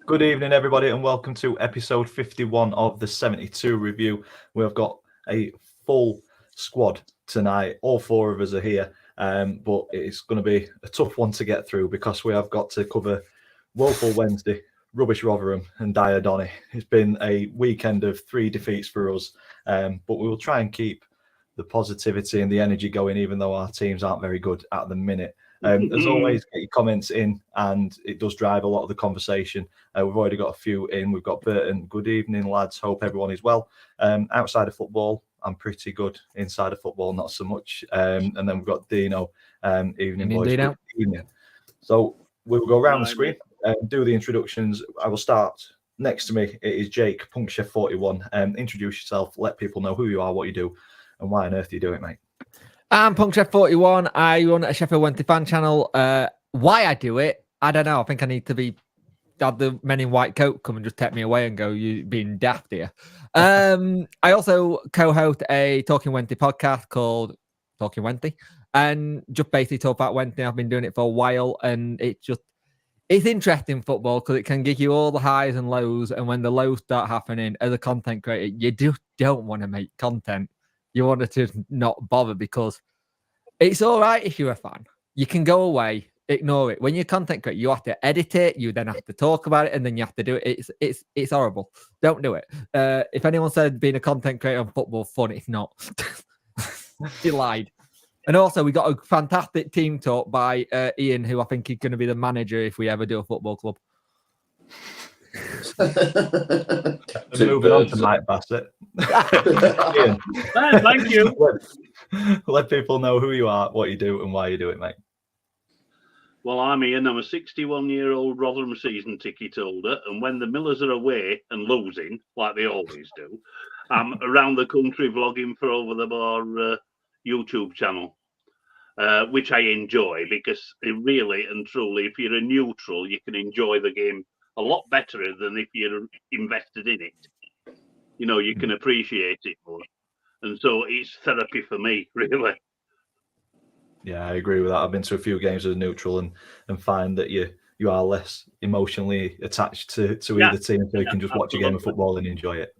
Good evening, everybody, and welcome to episode 51 of the 72 review. We've got a full squad tonight. All four of us are here, but it's going to be a tough one to get through because we have got to cover Woeful Wednesday, Rubbish Rotherham, and Dire Donny. It's been a weekend of 3 defeats for us, but we will try and keep the positivity and the energy going, even though our teams aren't very good at the minute. As always, get your comments in, and it does drive a lot of the conversation. We've already got a few in. We've got Burton. Good evening, lads. Hope everyone is well. Outside of football, I'm pretty good. Inside of football, not so much. And then we've got Dino. Evening, boys. Dino. Evening. So we will go around the screen and do the introductions. I will start. Next to me, it is Jake, PunkChef41. Introduce yourself. Let people know who you are, what you do, and why on earth do you do it, mate. I'm PunkChef41. I run a Sheffield Wednesday fan channel. Why I do it, I don't know. I think I need to have the men in white coat come and just take me away and go, you being daft here. I also co-host a Talking Wednesday podcast called Talking Wednesday, and just basically talk about Wednesday. I've been doing it for a while, and it's interesting football because it can give you all the highs and lows, and when the lows start happening, as a content creator, you just don't want to make content. You want to not bother because it's all right if you're a fan. You can go away, ignore it. When you're a content creator, you have to edit it. You then have to talk about it, and then you have to do it. It's horrible. Don't do it. If anyone said being a content creator on football fun, it's not. He lied. And also, we got a fantastic team talk by Ian, who I think is going to be the manager if we ever do a football club. Moving on to Mike Bassett. Ian, thank you. Let people know who you are, what you do, and why you do it, mate. Well, I'm Ian. I'm a 61-year-old Rotherham season ticket holder, and when the Millers are away and losing, like they always do, I'm around the country vlogging for Over the Bar YouTube channel, which I enjoy because really and truly, if you're a neutral, you can enjoy the game a lot better than if you're invested in it. You know, you can appreciate it more. And so it's therapy for me, really. Yeah, I agree with that. I've been to a few games as a neutral and find that you are less emotionally attached to either team, so you can just watch a game of football and enjoy it.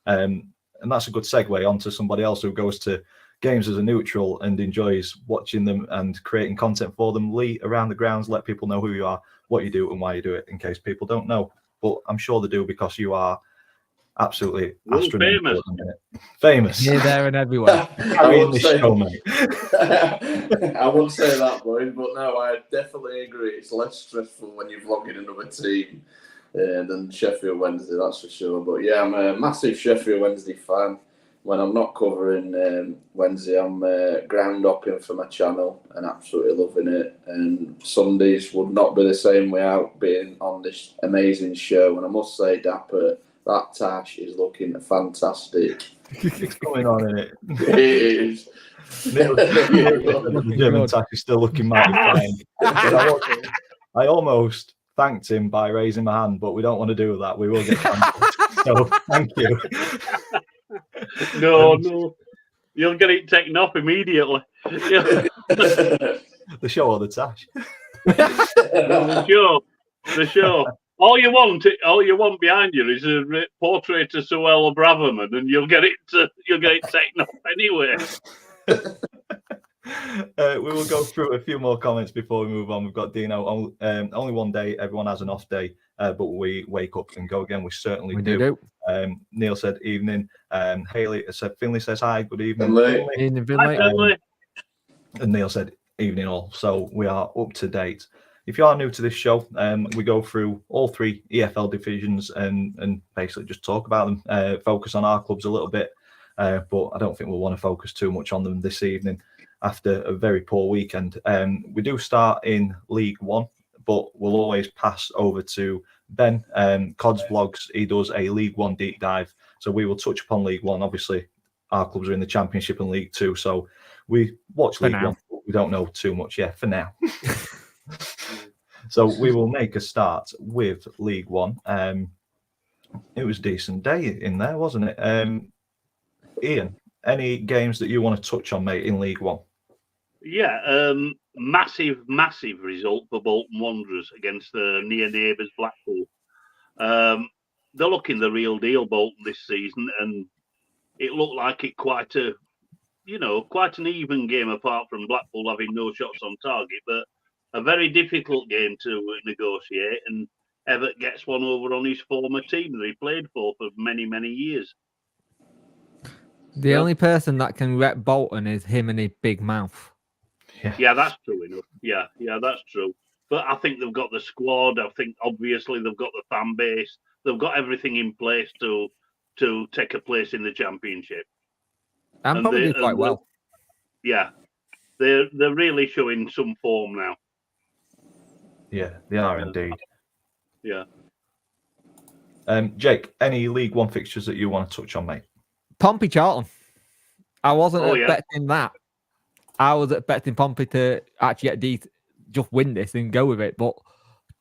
And that's a good segue onto somebody else who goes to games as a neutral and enjoys watching them and creating content for them. Lee, around the grounds, let people know who you are, what you do, and why you do it, in case people don't know. But I'm sure they do because you are absolutely astronomical. Famous. Here, there, and everywhere. I wouldn't say that, boys, but no, I definitely agree. It's less stressful when you're vlogging another team than Sheffield Wednesday, that's for sure. But yeah, I'm a massive Sheffield Wednesday fan. When I'm not covering Wednesday, I'm ground hopping for my channel and absolutely loving it. And Sundays would not be the same without being on this amazing show. And I must say, Dapper, that tash is looking fantastic. It's going on, isn't it? It is. The German tash is still looking mighty fine. I almost thanked him by raising my hand, but we don't want to do that. We will get cancelled. So thank you. No, you'll get it taken off immediately. The show or the tash? The show. All you want behind you is a portrait of Sir Well Braverman, and you'll get it taken off anyway. We will go through a few more comments before we move on. We've got Dino. Only one day. Everyone has an off day, but we wake up and go again. We certainly do. Neil said evening. Haley said Finley says hi. Good evening. Hi, Finley. And Neil said evening all. So we are up to date. If you are new to this show, we go through all 3 EFL divisions and basically just talk about them. Focus on our clubs a little bit, but I don't think we'll want to focus too much on them this evening after a very poor weekend. We do start in League One, but we'll always pass over to Ben. Cod's Vlogs, he does a League One deep dive. So we will touch upon League One. Obviously, our clubs are in the Championship and League Two, so we watch League One, but we don't know too much yet for now. So we will make a start with League One. It was a decent day in there, wasn't it? Ian, any games that you want to touch on, mate, in League One? Yeah, massive result for Bolton Wanderers against the near neighbours Blackpool. They're looking the real deal, Bolton, this season, and it looked like it quite an even game apart from Blackpool having no shots on target, but a very difficult game to negotiate. And Everett gets one over on his former team that he played for many, many years. The only person that can rep Bolton is him and his big mouth. Yeah, that's true enough. Yeah, that's true. But I think they've got the squad. I think obviously they've got the fan base. They've got everything in place to take a place in the Championship. And probably do quite well. Yeah, they're really showing some form now. Yeah, they are indeed. Yeah. Jake, any League One fixtures that you want to touch on, mate? Pompey Charlton. I wasn't expecting that. I was expecting Pompey to actually get just win this and go with it. But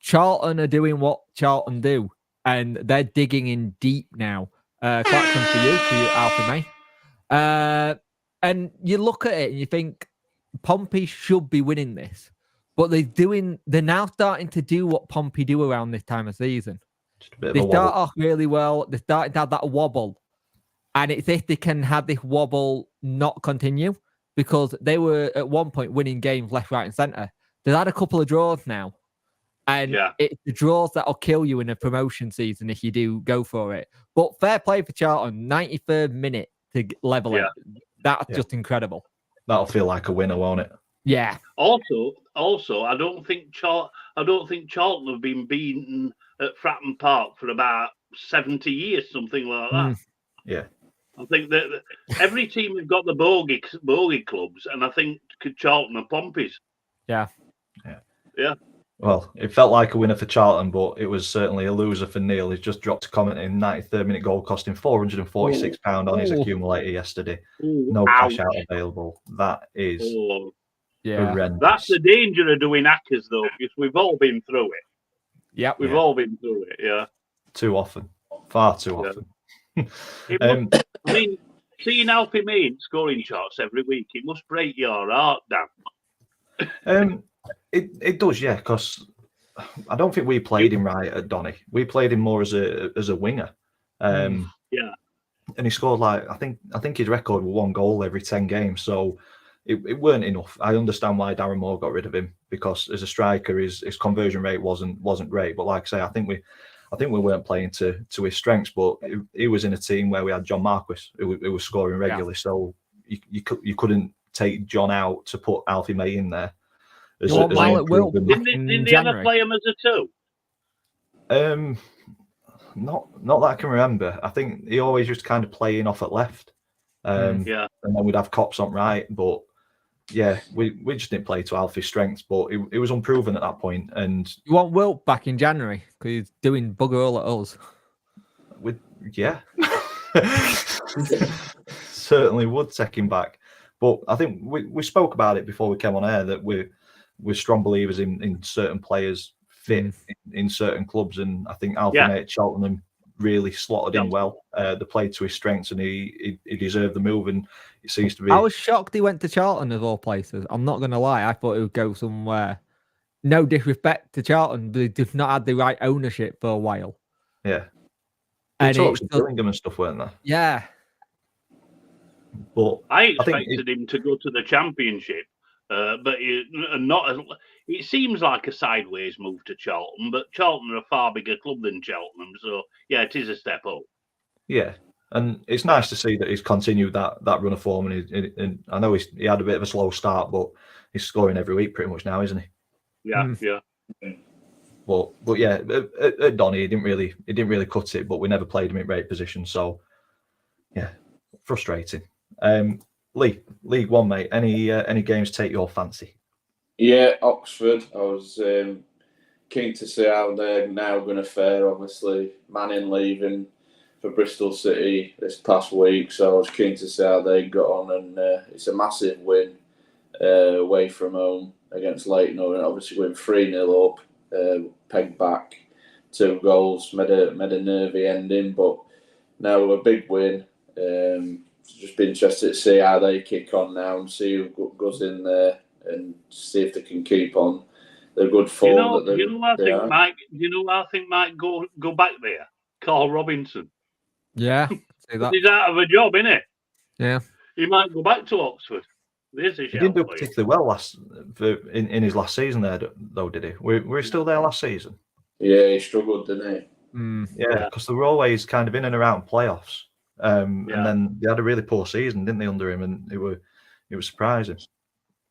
Charlton are doing what Charlton do, and they're digging in deep now. Clapton for you, Alfie May. And you look at it and you think Pompey should be winning this, but they're now starting to do what Pompey do around this time of season. They start off really well. They started to have that wobble. And it's if they can have this wobble not continue, because they were at one point winning games left, right, and centre. They've had a couple of draws now. And it's the draws that'll kill you in a promotion season if you do go for it. But fair play for Charlton, 93rd minute to level it. That's just incredible. That'll feel like a winner, won't it? Yeah. Also, I don't think Charlton have been beaten at Fratton Park for about 70 years, something like that. Yeah. I think that every team have got the bogey clubs, and I think Charlton are Pompey's. Yeah. Well, it felt like a winner for Charlton, but it was certainly a loser for Neil. He's just dropped a comment in 93rd minute goal costing £446 on his accumulator yesterday. No cash out available. That is horrendous. That's the danger of doing hackers, though, because we've all been through it. Yeah, we've all been through it. Yeah, too often, far too often. I mean, seeing Alfie May in scoring charts every week, it must break your heart, Dan. It does, yeah, because I don't think we played him right at Donny. We played him more as a winger. And he scored I think his record was 1 goal every 10 games. So it weren't enough. I understand why Darren Moore got rid of him, because as a striker, his conversion rate wasn't great. But like I say, I think we weren't playing to his strengths. But he was in a team where we had John Marquis, who was scoring regularly. So you couldn't take John out to put Alfie May in there. Didn't they ever play him as a 2? Not that I can remember. I think he always just kind of playing off at left. And then we'd have Cops on right. But yeah, we just didn't play to Alfie's strengths. But it was unproven at that point. And you want Wilt back in January because he's doing bugger all at us. Certainly would take him back. But I think we spoke about it before we came on air that we're strong believers in certain players fit in certain clubs, and I think Alfie May at Cheltenham really slotted in well. They played to his strengths, and he deserved the move, and it seems to be. I was shocked he went to Charlton of all places. I'm not going to lie. I thought he would go somewhere. No disrespect to Charlton, but they did not have the right ownership for a while. Yeah. And talks of Gillingham and stuff, weren't there? Yeah. But I expected him to go to the Championship. But it seems like a sideways move to Charlton, but Charlton are a far bigger club than Cheltenham, so yeah, it is a step up. Yeah, and it's nice to see that he's continued that run of form, and I know he had a bit of a slow start, but he's scoring every week pretty much now, isn't he? Yeah. But yeah, at Donny he didn't really cut it, but we never played him in great position, so yeah, frustrating. League One, mate. Any games take your fancy? Yeah, Oxford. I was keen to see how they're now going to fare. Obviously, Manning leaving for Bristol City this past week, so I was keen to see how they got on. And it's a massive win away from home against Leyton Orient. Obviously, going 3-0 up, pegged back, 2 goals, made a nervy ending, but now a big win. Just be interested to see how they kick on now and see who goes in there and see if they can keep on the good form that you know, I think might go back there. Carl Robinson. Yeah, see that. He's out of a job, isn't he? Yeah. He might go back to Oxford. There's a He didn't do particularly well in his last season there, though, did he? Were he still there last season? Yeah, he struggled, didn't he? Yeah, because they were always kind of in and around playoffs. And then they had a really poor season, didn't they, under him? And it was surprising.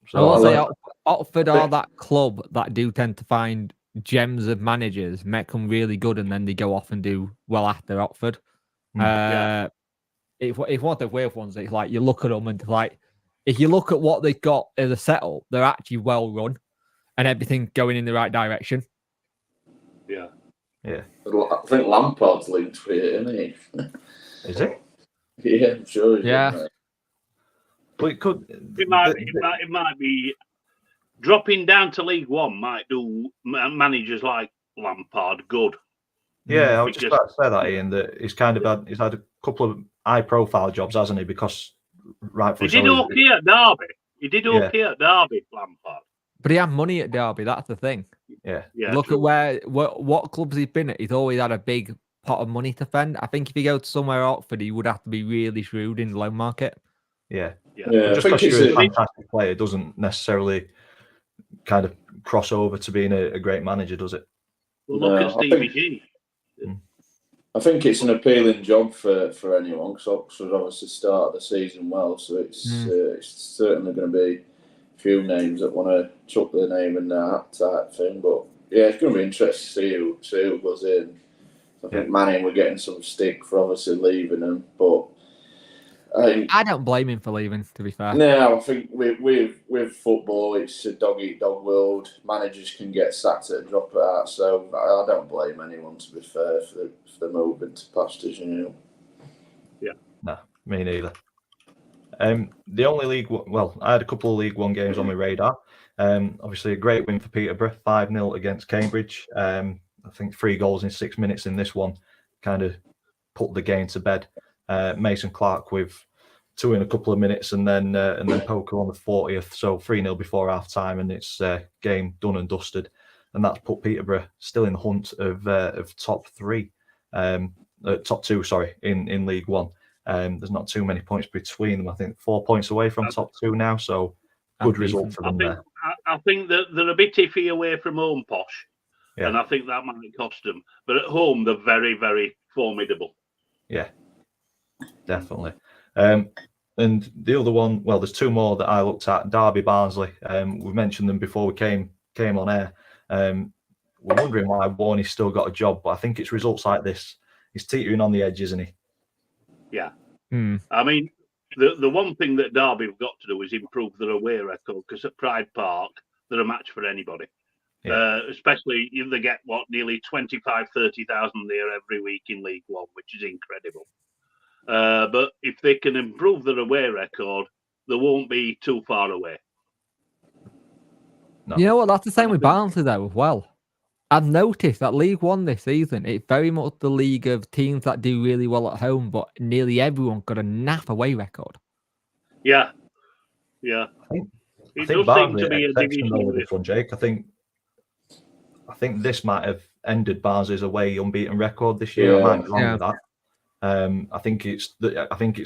So I will say Oxford are that club that do tend to find gems of managers, make them really good, and then they go off and do well after Oxford. It's one of the weird ones. It's like you look at them and like, if you look at what they've got as a setup, they're actually well run and everything going in the right direction. Yeah. Yeah. I think Lampard's linked with it, isn't he? Is it? Yeah, I'm sure. Yeah. Well, it might be dropping down to League One might do managers like Lampard good. Yeah, I was just about to say that, Ian, that he's had a couple of high-profile jobs, hasn't he? Because he did okay at Derby. Lampard. But he had money at Derby. That's the thing. Yeah. Look at what clubs he's been at. He's always had a big pot of money to spend. I think if he goes to somewhere Oxford, he would have to be really shrewd in the loan market. Yeah. Just because you're a fantastic player doesn't necessarily kind of cross over to being a great manager, does it? Well, look at Stevie G. I think it's an appealing job for anyone, because Oxford obviously started the season well, so it's certainly going to be a few names that want to chuck their name in that type thing. But yeah, it's going to be interesting to see who goes in. I think Manning were getting some stick for obviously leaving him, but I don't blame him for leaving, to be fair. No, I think with football, it's a dog-eat-dog world. Managers can get sacked at a drop of hat, so I don't blame anyone, to be fair, for the moving to pastures, Yeah. No, me neither. The only I had a couple of League One games on my radar. Obviously, a great win for Peterborough, 5-0 against Cambridge. I think 3 goals in 6 minutes in this one kind of put the game to bed. Mason Clark with 2 in a couple of minutes, and then Poker on the 40th, so 3-0 before half time, and it's game done and dusted, and that's put Peterborough still in the hunt of top 2, sorry, in League One. There's not too many points between them. I think 4 points away from top 2 now, so good result for them there. I think that they're a bit iffy away from home, Posh, and I think that might cost them. But at home, they're very, very formidable. Yeah. Definitely. And the other one, well, there's 2 more that I looked at. Derby, Barnsley. We mentioned them before we came on air. We're wondering why Warney's still got a job, but I think it's results like this. He's teetering on the edge, isn't he? Yeah. I mean, the one thing that Derby have got to do is improve their away record, because at Pride Park, they're a match for anybody. Yeah. Especially if they get, nearly 25,000, 30,000 there every week in League One, which is incredible. But if they can improve their away record, they won't be too far away. No. You know what? That's the same with Barnsley, though, as well. I've noticed that League One this season, it's very much the league of teams that do really well at home, but nearly everyone got a naff away record. Yeah. I think Barnsley are exceptional with this one, Jake. I think this might have ended Barnsley's away unbeaten record this year. I might be wrong with that. I think it's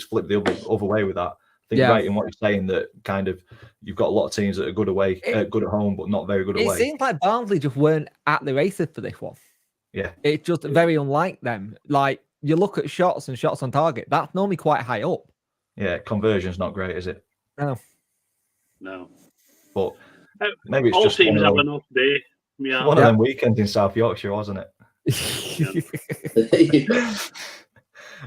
flipped the other way with that. I think right in what you're saying, that kind of you've got a lot of teams that are good away, good at home, but not very good away. It seems like Barnsley just weren't at the races for this one. Yeah, it's just very unlike them. Like you look at shots and shots on target, that's normally quite high up. Yeah, conversion's not great, is it? No. But maybe it's all just teams have an off day. Yeah, one of them weekends in South Yorkshire, wasn't it?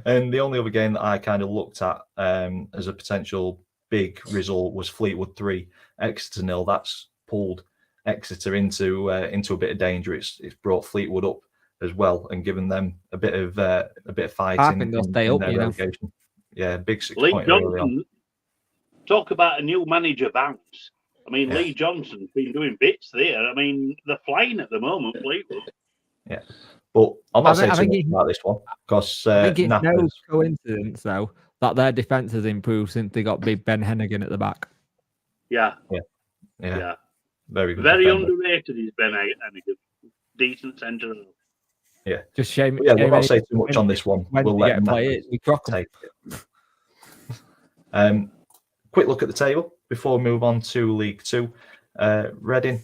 And the only other game that I kind of looked at as a potential big result was Fleetwood 3, Exeter 0. That's pulled Exeter into a bit of danger. It's brought Fleetwood up as well and given them a bit of fight in their relegation. Yeah, big 6 point early on. Talk about a new manager bounce. I mean, Lee Johnson's been doing bits there. I mean, they're flying at the moment, Fleetwood. Yeah. But I'm not saying too much about this one, because I think it's no coincidence, though, that their defence has improved since they got Big Ben Hennigan at the back. Yeah. Very good. Very defender. underrated is Ben Hennigan. Decent centre. Yeah. Just shame. But yeah, we'll shame not say too much on this one. When We'll you let get them play it, we crock 'em. take it. Quick look at the table before we move on to League Two. Reading,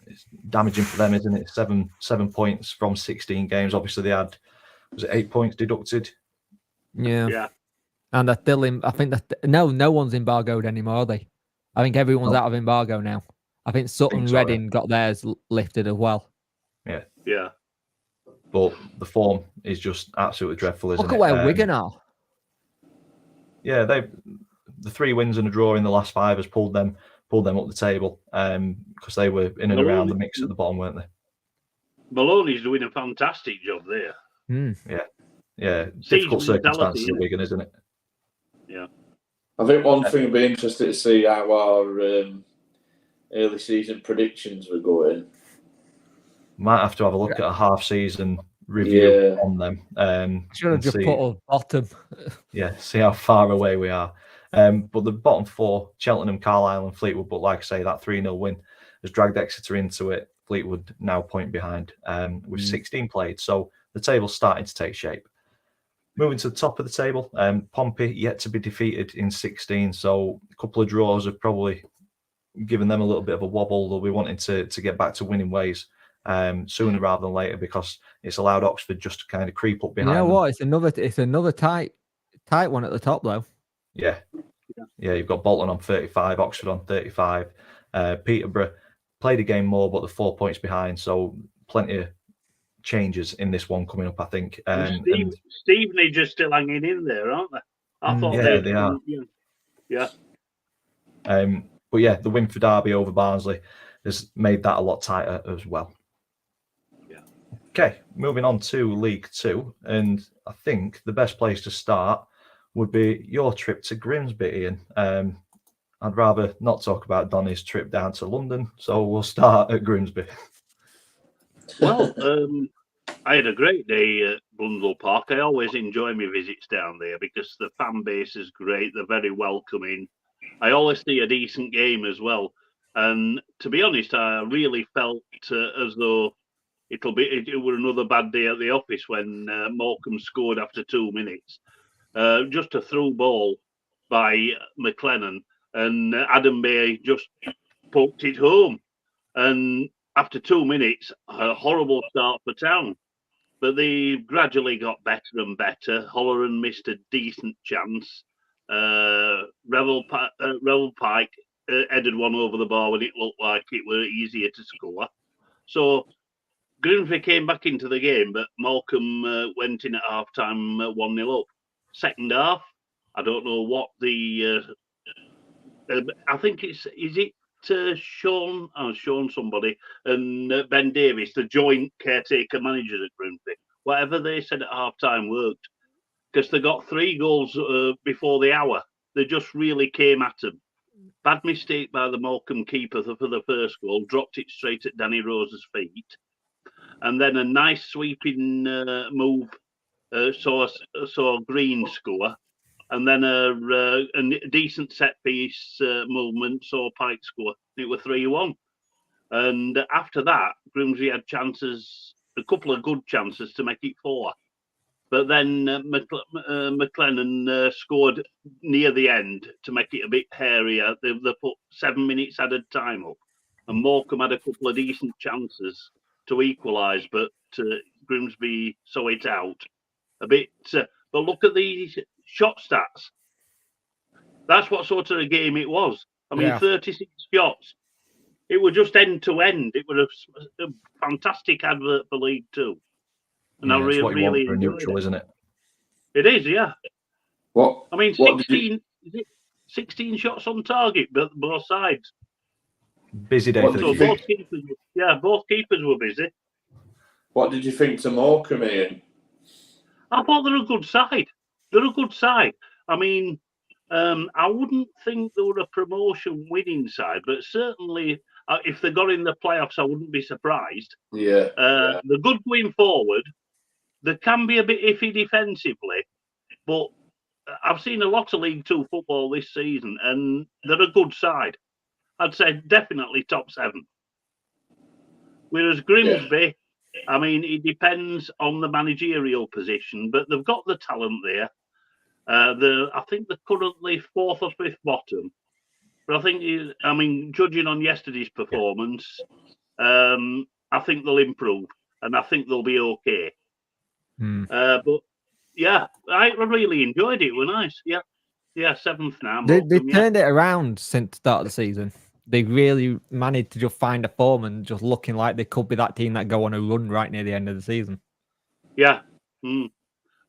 it's damaging for them, isn't it? 7 points from 16 games. Obviously, they had, was it 8 points deducted? Yeah. And they're still in. I think that no one's embargoed anymore, are they? I think everyone's out of embargo now. I think Sutton, Reading got theirs lifted as well. Yeah. But the form is just absolutely dreadful, isn't it? Look at where Wigan are. Yeah, the 3 wins and a draw in the last 5 has pulled them up the table because they were in and around the mix at the bottom, weren't they? Maloney's doing a fantastic job there. Yeah. Difficult circumstances mentality, at Wigan, isn't it? Yeah. I think one thing would be interesting to see how our early season predictions were going. Might have to have a look at a half-season review on them. Should have just put on bottom. See how far away we are. But the bottom 4, Cheltenham, Carlisle and Fleetwood, but like I say, that 3-0 win has dragged Exeter into it. Fleetwood now point behind with 16 played. So the table's starting to take shape. Moving to the top of the table, Pompey yet to be defeated in 16. So a couple of draws have probably given them a little bit of a wobble. They'll be wanting to get back to winning ways sooner rather than later because it's allowed Oxford just to kind of creep up behind. You know them. what? It's another tight one at the top though. Yeah. You've got Bolton on 35, Oxford on 35. Peterborough played a game more, but they're 4 points behind. So plenty of changes in this one coming up, I think. Stevenage just still hanging in there, aren't they? I thought they are. Yeah. But yeah, the win for Derby over Barnsley has made that a lot tighter as well. Yeah. Okay, moving on to League Two, and I think the best place to start would be your trip to Grimsby, Ian. I'd rather not talk about Donny's trip down to London, so we'll start at Grimsby. Well, I had a great day at Blundell Park. I always enjoy my visits down there because the fan base is great. They're very welcoming. I always see a decent game as well. And to be honest, I really felt as though it were another bad day at the office when Morecambe scored after 2 minutes. Just a through ball by McLennan, and Adam Bay just poked it home. And after 2 minutes, a horrible start for Town. But they gradually got better and better. Holleran missed a decent chance. Revel Pike headed one over the bar when it looked like it were easier to score. So Grimsby came back into the game, but Morecambe went in at half-time 1-0 up. Second half, I don't know what the... I think is it Sean somebody and Ben Davies, the joint caretaker managers at Grimsby. Whatever they said at half-time worked because they got 3 goals before the hour. They just really came at them. Bad mistake by the Morecambe keeper for the first goal, dropped it straight at Danny Rose's feet. And then a nice sweeping move, saw Green score. And then a decent set-piece movement, saw Pike score. It was 3-1. And after that, Grimsby had chances, a couple of good chances to make it 4. But then McLennan scored near the end to make it a bit hairier. They put 7 minutes added time up. And Morecambe had a couple of decent chances to equalise, but Grimsby saw it out a bit. But look at these shot stats. That's what sort of a game it was. I mean, 36 shots. It was just end to end. It was a fantastic advert for League Two. And I really, what you want for a enjoyed neutral, isn't it? It is, yeah. What? I mean, 16 shots on target, but both sides. Busy day for the keepers. Both keepers were busy. What did you think to Morecambe, Ian? I thought they're a good side. I mean, I wouldn't think they were a promotion winning side, but certainly if they got in the playoffs, I wouldn't be surprised. Yeah. They're good going forward. They can be a bit iffy defensively, but I've seen a lot of League Two football this season, and they're a good side. I'd say definitely top 7. Whereas Grimsby, I mean, it depends on the managerial position, but they've got the talent there. I think they're currently 4th or 5th bottom. But I think, judging on yesterday's performance, I think they'll improve and I think they'll be okay. But yeah, I really enjoyed it. It was nice. Yeah, 7th now. They turned it around since the start of the season. They really managed to just find a form and just looking like they could be that team that go on a run right near the end of the season. Yeah.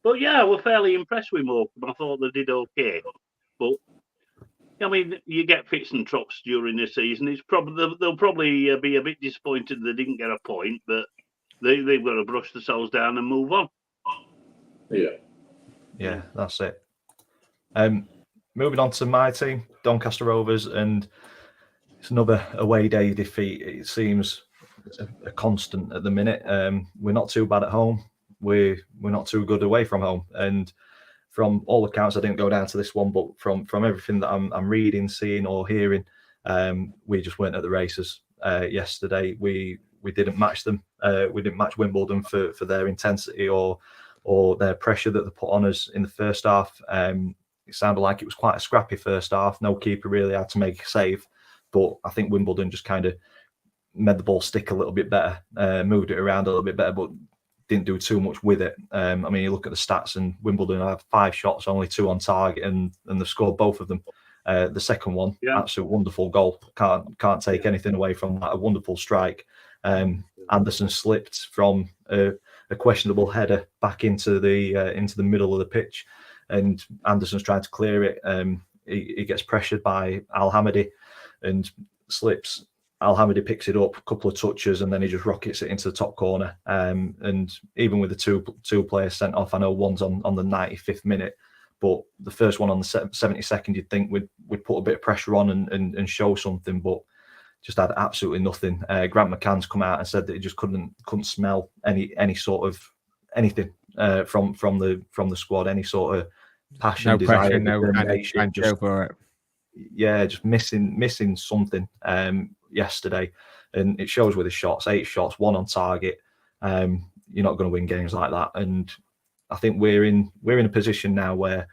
But yeah, we're fairly impressed with Morecambe. I thought they did okay. But I mean, you get fits and trots during the season. They'll probably be a bit disappointed they didn't get a point, but they've got to brush themselves down and move on. Yeah, that's it. Moving on to my team, Doncaster Rovers, and it's another away day defeat. It seems a constant at the minute. We're not too bad at home. We're not too good away from home, and from all accounts, I didn't go down to this one, but from everything that I'm reading, seeing, or hearing, we just weren't at the races yesterday. We didn't match them. We didn't match Wimbledon for their intensity or their pressure that they put on us in the first half. It sounded like it was quite a scrappy first half. No keeper really had to make a save, but I think Wimbledon just kind of made the ball stick a little bit better, moved it around a little bit better, but didn't do too much with it. I mean, you look at the stats, and Wimbledon had 5 shots, only 2 on target, and they've scored both of them. The second one, absolute wonderful goal. Can't take anything away from that. A wonderful strike. Anderson slipped from a questionable header back into the middle of the pitch, and Anderson's trying to clear it. He gets pressured by Al Hamidi and slips. Al Hamidi picks it up, a couple of touches, and then he just rockets it into the top corner. And even with the two players sent off, I know one's on the 95th minute, but the first one on the 72nd, you'd think we'd put a bit of pressure on and show something, but just had absolutely nothing. Grant McCann's come out and said that he just couldn't smell any sort of anything from the squad, any sort of passion, desire, pressure, no determination. Just for it. Yeah, just missing something yesterday, and it shows with his shots. 8 shots, 1 on target. You're not going to win games like that, and I think we're in a position now where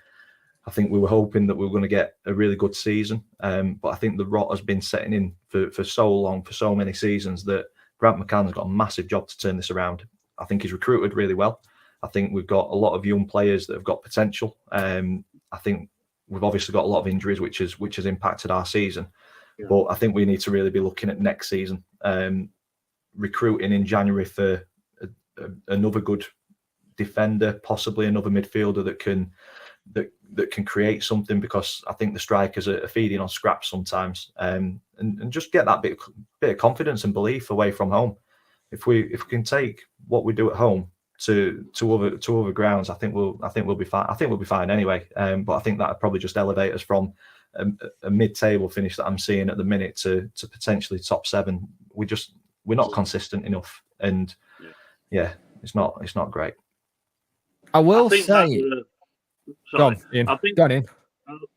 I think we were hoping that we were going to get a really good season, but I think the rot has been setting in for so long, for so many seasons, that Grant McCann's got a massive job to turn this around. I think he's recruited really well. I think we've got a lot of young players that have got potential. I think we've obviously got a lot of injuries, which has impacted our season. Yeah. But I think we need to really be looking at next season, recruiting in January for another good defender, possibly another midfielder that can create something, because I think the strikers are feeding on scraps sometimes, and just get that bit of confidence and belief away from home. If we can take what we do at home to other grounds, I think we'll be fine. I think we'll be fine anyway. But I think that would probably just elevate us from a mid-table finish that I'm seeing at the minute to potentially top 7. We're not consistent enough, and it's not great. I will say. Sorry,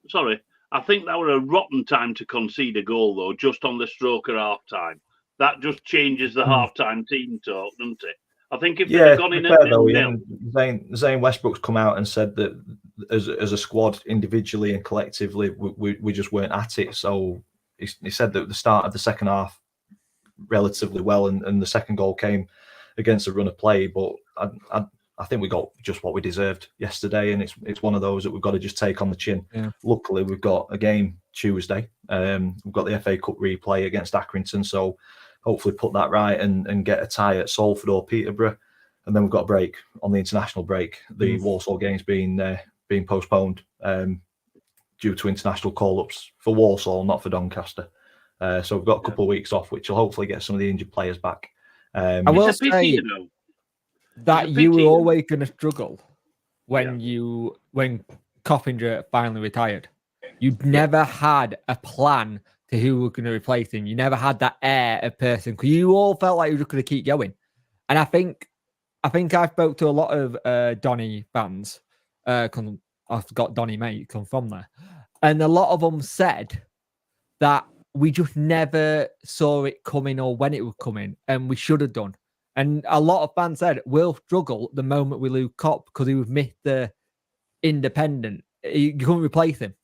Sorry. I think that were a rotten time to concede a goal, though, just on the stroke of half time. That just changes the half time team talk, doesn't it? I think if they'd have gone in at 0-0. Zane Westbrook's come out and said that as a squad, individually and collectively, we just weren't at it. So he said that the start of the second half relatively well, and the second goal came against a run of play. But I think we got just what we deserved yesterday, and it's one of those that we've got to just take on the chin. Yeah. Luckily, we've got a game Tuesday. We've got the FA Cup replay against Accrington, so hopefully put that right and get a tie at Salford or Peterborough, and then we've got a break on the international break. The Walsall game's being postponed due to international call-ups for Walsall, not for Doncaster. So we've got a couple of weeks off, which will hopefully get some of the injured players back. I will say that you were always going to struggle when Coppinger finally retired. You'd never had a plan to who were going to replace him. You never had that air of person, because you all felt like you were just going to keep going. And I think I spoke to a lot of Donny fans. I've got Donny mate come from there, and a lot of them said that we just never saw it coming or when it was coming, and we should have done. And a lot of fans said we'll struggle the moment we lose Kopp because he was Mr. Independent. You couldn't replace him.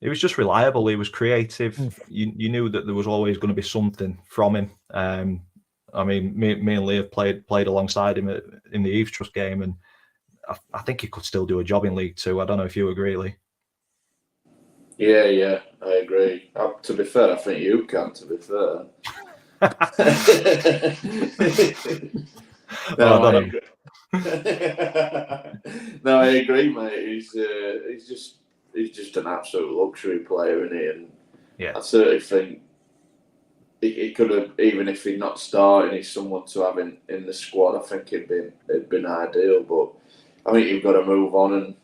He was just reliable. He was creative. You knew that there was always going to be something from him. I mean, me and Lee have played alongside him in the Eves Trust game, and I think he could still do a job in League Two. I don't know if you agree, Lee. Yeah, I agree. To be fair, I think you can, to be fair. I don't know. No, I agree, mate. He's just an absolute luxury player, isn't he? And yeah, I certainly think he could have, even if he's not starting, he's someone to have in the squad. I think it'd been ideal, but I think you've got to move on and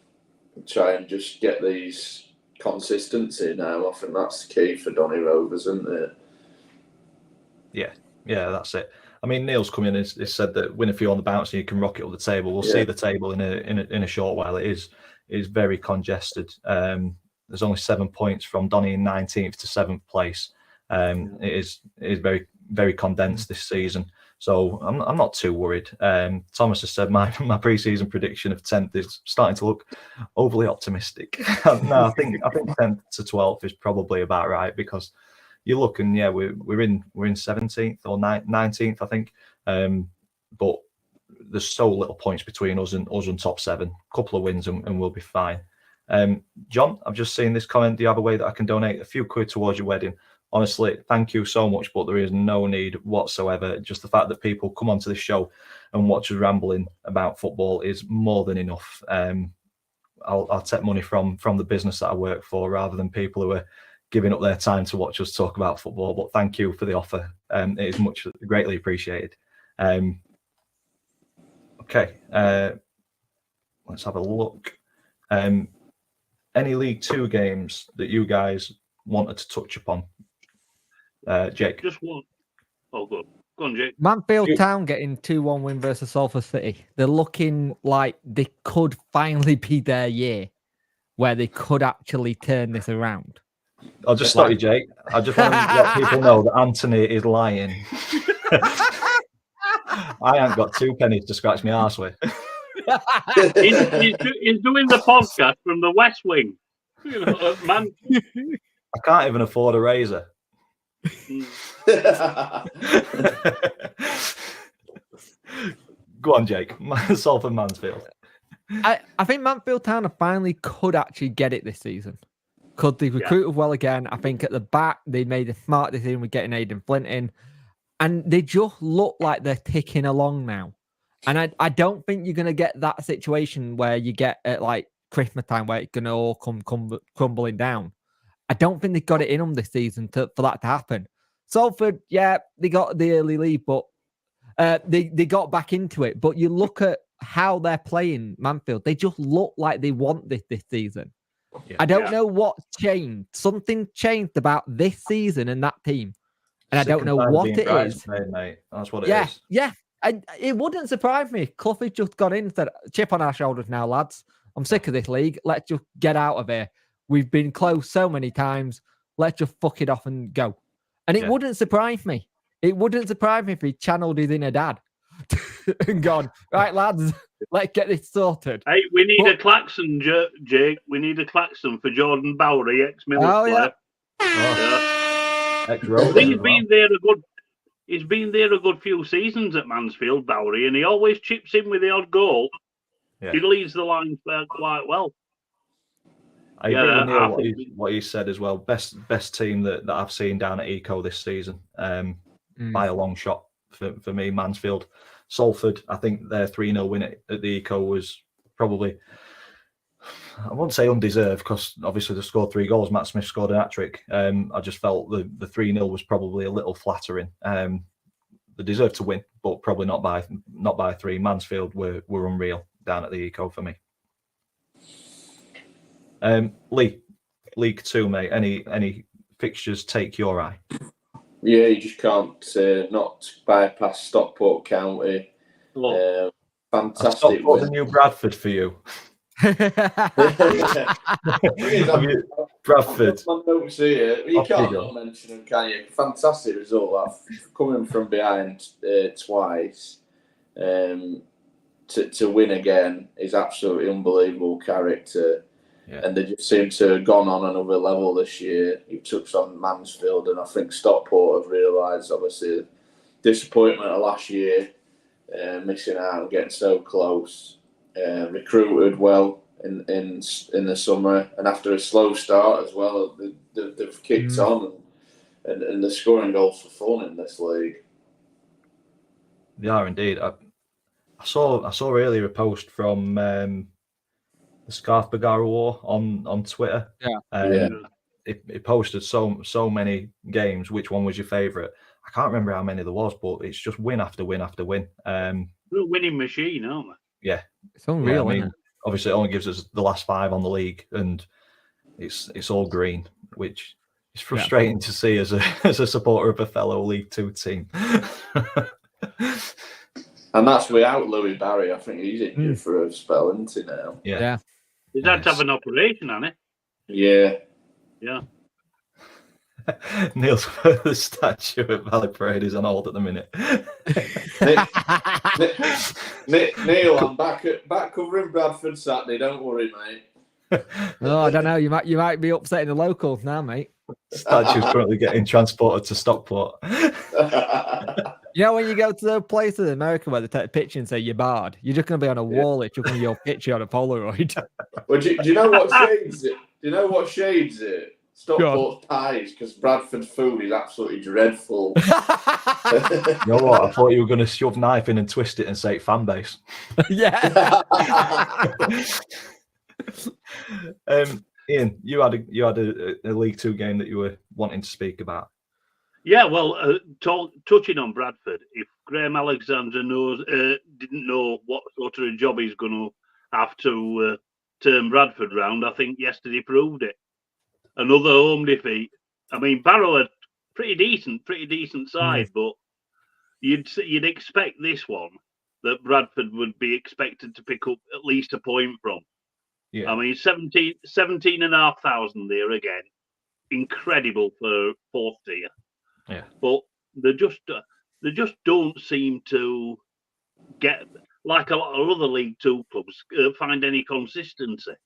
try and just get these consistency now. I think that's the key for Donny Rovers, isn't it? Yeah, that's it. I mean, Neil's come in and said that win a few on the bounce and you can rocket up the table. We'll see the table in a short while. It is very congested. There's only 7 points from Donny in 19th to 7th place. It is very, very condensed this season. So I'm not too worried. Thomas has said my pre-season prediction of 10th is starting to look overly optimistic. No, I think 10th to 12th is probably about right, because you look and we're in 17th or 19th, I think. But there's so little points between us and top 7. A couple of wins and we'll be fine. John, I've just seen this comment. Do you have a way that I can donate a few quid towards your wedding? Honestly, thank you so much, but there is no need whatsoever. Just the fact that people come onto this show and watch us rambling about football is more than enough. I'll take money from the business that I work for rather than people who are giving up their time to watch us talk about football. But thank you for the offer. It is much greatly appreciated. Okay, let's have a look. Any League Two games that you guys wanted to touch upon? Jake? Just one. Oh, good. Go on, Jake. Mansfield Town getting 2-1 win versus Salford City. They're looking like they could finally be their year where they could actually turn this around. I'll just stop you, Jake. I just want to let people know that Anthony is lying. I ain't got 2 pennies to scratch my arse with. He's doing the podcast from the West Wing. You know, man. I can't even afford a razor. Go on, Jake. Salford Mansfield. I think Mansfield Town finally could actually get it this season. Could they recruit well again? I think at the back they made a smart decision with getting Aidan Flint in, and they just look like they're ticking along now. And I don't think you're going to get that situation where you get at like Christmas time where it's going to all come crumbling down. I don't think they've got it in them this season for that to happen. Salford, they got the early lead, but they got back into it. But you look at how they're playing Mansfield, they just look like they want this season. Yeah. I don't know what changed. Something changed about this season and that team. And I don't know what it is. Mate. That's what it is. Yeah. It wouldn't surprise me. Cloughie just got in and said, chip on our shoulders now, lads. I'm sick of this league. Let's just get out of here. We've been close so many times. Let's just fuck it off and go. And it wouldn't surprise me. It wouldn't surprise me if he channeled his inner dad and gone, right, lads, let's get this sorted. Hey, we need a klaxon, Jake. We need a klaxon for Jordan Bowery, ex-Millers player. He's been there a good few seasons at Mansfield, Bowery, and he always chips in with the odd goal. Yeah. He leads the line quite well. I agree with what he said as well. Best team that I've seen down at Eco this season, by a long shot for me. Mansfield, Salford. I think their 3-0 win at the Eco was probably, I won't say undeserved because obviously they scored 3 goals. Matt Smith scored a hat-trick. I just felt the 3-0 was probably a little flattering. They deserved to win, but probably not by 3. Mansfield were unreal down at the Eco for me. Lee, League Two, mate. Any fixtures take your eye? Yeah, you just can't not bypass Stockport County. Fantastic. Stockport's a new Bradford for you. I've Bradford. My notes here. You Off you can't go. not mention them, can you? Fantastic result. That coming from behind twice to win again is absolutely unbelievable character. Yeah. And they just seem to have gone on another level this year. You touched on Mansfield, and I think Stockport have realised, obviously, the disappointment of last year, missing out and getting so close. Recruited well in the summer, and after a slow start as well, they've kicked on and they're scoring goals for fun in this league. They are indeed. I saw earlier a post from the Scarf Bagara War on Twitter. Yeah. It posted so many games. Which one was your favourite? I can't remember how many there was, but it's just win after win after win. They're a winning machine, aren't they? Yeah, It's unreal, I mean, isn't it? obviously it only gives us the last 5 on the league, and it's all green, which is frustrating to see as a supporter of a fellow League Two team. And that's without Louis Barry. I think he's injured for a spell, isn't he now? Yeah. He's had to have an operation, hasn't Yeah. he? Yeah. Neil's the statue at Valley Parade is on hold at the minute. Neil, I'm back covering Bradford Saturday. Don't worry, mate. Oh, I don't know. You might be upsetting the locals now, mate. Statue's currently getting transported to Stockport. You know, when you go to the places in America where they take a picture and say you're barred, you're just going to be on a wall, it's chucking your picture on a Polaroid. Well, do you know what shades it? Do you know what shades it? Stockport's pies, because Bradford food is absolutely dreadful. You know what? I thought you were going to shove knife in and twist it and say fan base. Yeah. Ian, you had a League Two game that you were wanting to speak about. Yeah, well, touching on Bradford, if Graham Alexander didn't know what sort of a job he's going to have to turn Bradford round, I think yesterday proved it. Another home defeat. I mean, Barrow are pretty decent side, but you'd expect this one that Bradford would be expected to pick up at least a point from. Yeah. I mean, 17,500 there again. Incredible for fourth tier. Yeah. But they just don't seem to get, like a lot of other League Two clubs, find any consistency.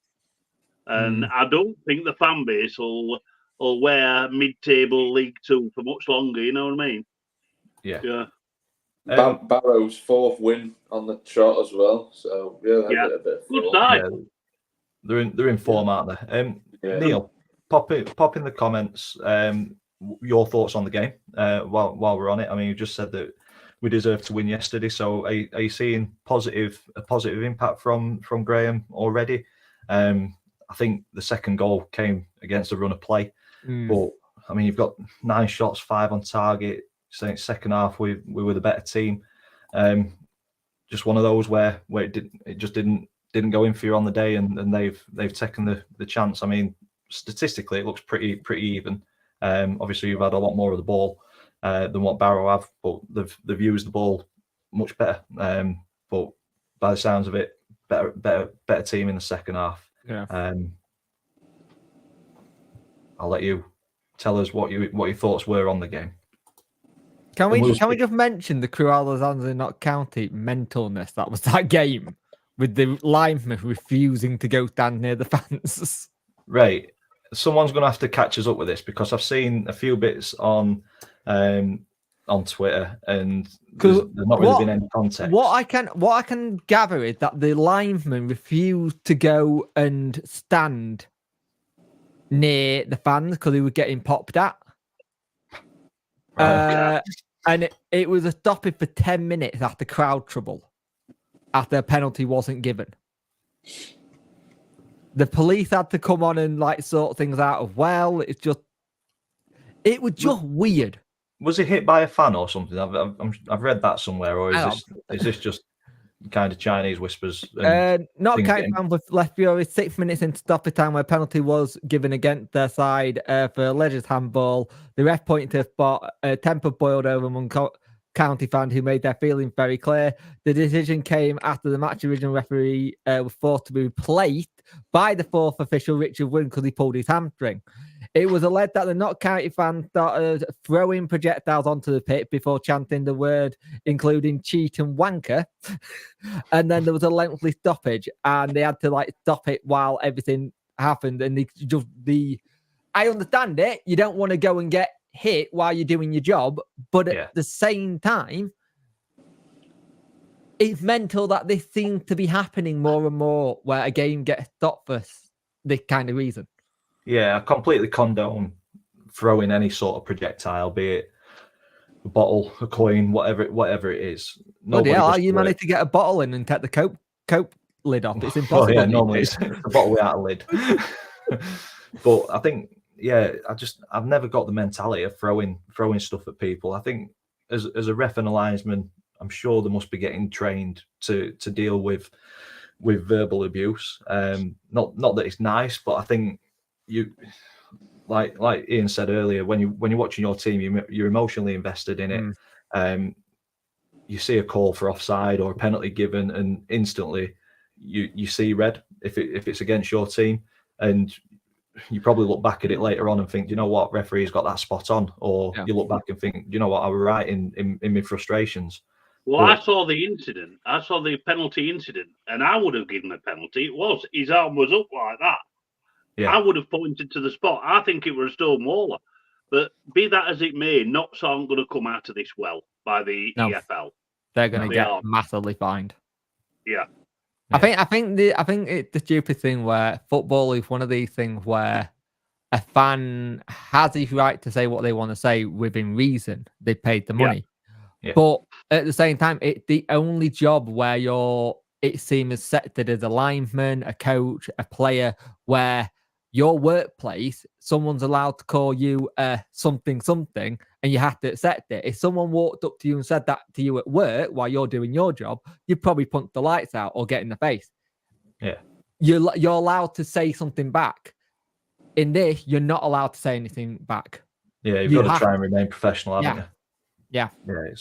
And I don't think the fan base will wear mid-table League Two for much longer. You know what I mean? Yeah. Barrow's 4th win on the trot as well. So a bit of Good fun. side. Yeah, they're in form, aren't they? Neil, pop in the comments your thoughts on the game while we're on it. I mean, you just said that we deserved to win yesterday. So are you seeing a positive impact from Graham already? I think the second goal came against a run of play, but I mean, you've got 9 shots, 5 on target. So second half, we were the better team. Just one of those where it just didn't go in for you on the day, and they've taken the chance. I mean, statistically, it looks pretty even. Obviously, you've had a lot more of the ball than what Barrow have, but they've used the ball much better. But by the sounds of it, better team in the second half. Yeah. I'll let you tell us what your thoughts were on the game. Can we just mention the Crew Alexander Not County mentalness that was that game with the lineman refusing to go stand near the fans? Right. Someone's going to have to catch us up with this, because I've seen a few bits on Twitter, and there's not really been any context. What I can gather is that the lineman refused to go and stand near the fans because he was getting popped at. Right. And it was a stoppage for 10 minutes after crowd trouble, after a penalty wasn't given. The police had to come on and sort things out as well. It was just weird. Was he hit by a fan or something? I've read that somewhere, or is this just kind of Chinese whispers? Not kind of fan with left Fury 6 minutes into stoppage time where penalty was given against their side for alleged handball. The ref pointed to a spot. Temper boiled over among county fan who made their feelings very clear. The decision came after the match original referee was forced to be replaced by the fourth official, Richard Wynn, because he pulled his hamstring. It was alleged that the Notts County fan started throwing projectiles onto the pitch before chanting the word, including cheat and wanker. And then there was a lengthy stoppage, and they had to stop it while everything happened. And I understand it. You don't want to go and get hit while you're doing your job, but at the same time, it's mental that this seems to be happening more and more, where a game gets stopped for this kind of reason. Yeah, I completely condone throwing any sort of projectile, be it a bottle, a coin, whatever it is. How you managed to get a bottle in and take the coke lid off? It's impossible. Yeah, normally it's a bottle without a lid. But I think, I've never got the mentality of throwing stuff at people. I think as a ref and a linesman, I'm sure they must be getting trained to deal with verbal abuse. Not that it's nice, but I think you, like Ian said earlier, when you're watching your team, you're emotionally invested in it. You see a call for offside or a penalty given, and instantly you see red if it's against your team, and you probably look back at it later on and think, you know what, referee's got that spot on, or you look back and think, you know what, I was right in my frustrations. Well, I saw the incident. I saw the penalty incident, and I would have given a penalty. His arm was up like that. Yeah. I would have pointed to the spot. I think it was a Stonewaller. But be that as it may, Notts aren't going to come out of this well by the EFL. They're going to get massively fined. Yeah. I think it's the stupid thing where football is one of these things where a fan has his right to say what they want to say within reason. They paid the money. Yeah. But at the same time, it's the only job where it seems accepted as a linesman, a coach, a player, where your workplace, someone's allowed to call you something, and you have to accept it. If someone walked up to you and said that to you at work while you're doing your job, you'd probably punch the lights out or get in the face. Yeah. You're allowed to say something back. In this, you're not allowed to say anything back. Yeah, you've got to try and remain professional, haven't you? Yeah. Yeah,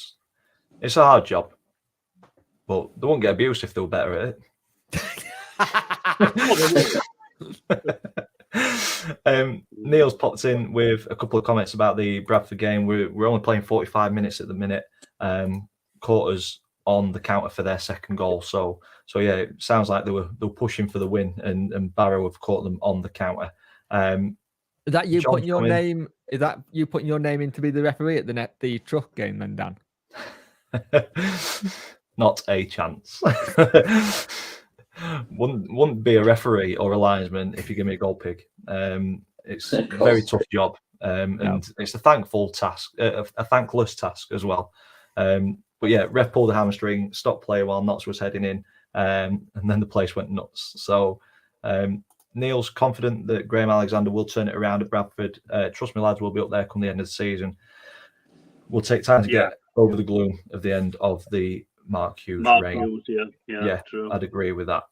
it's a hard job. But they won't get abused if they were better at it. Neil's popped in with a couple of comments about the Bradford game. We're only playing 45 minutes at the minute. Caught us on the counter for their second goal. So yeah, it sounds like they were pushing for the win, and Barrow have caught them on the counter. Is that you putting your name? Is that you putting your name in to be the referee at the truck game then, Dan? Not a chance. Wouldn't be a referee or a linesman if you give me a goal pig. It's a very tough job, and it's a thankless task as well. But yeah, ref pulled the hamstring, stopped play while Notts was heading in, and then the place went nuts. So Neil's confident that Graham Alexander will turn it around at Bradford. Trust me, lads, we'll be up there come the end of the season. We'll take time to get over the gloom of the end of the Mark Hughes reign. Yeah, true. I'd agree with that.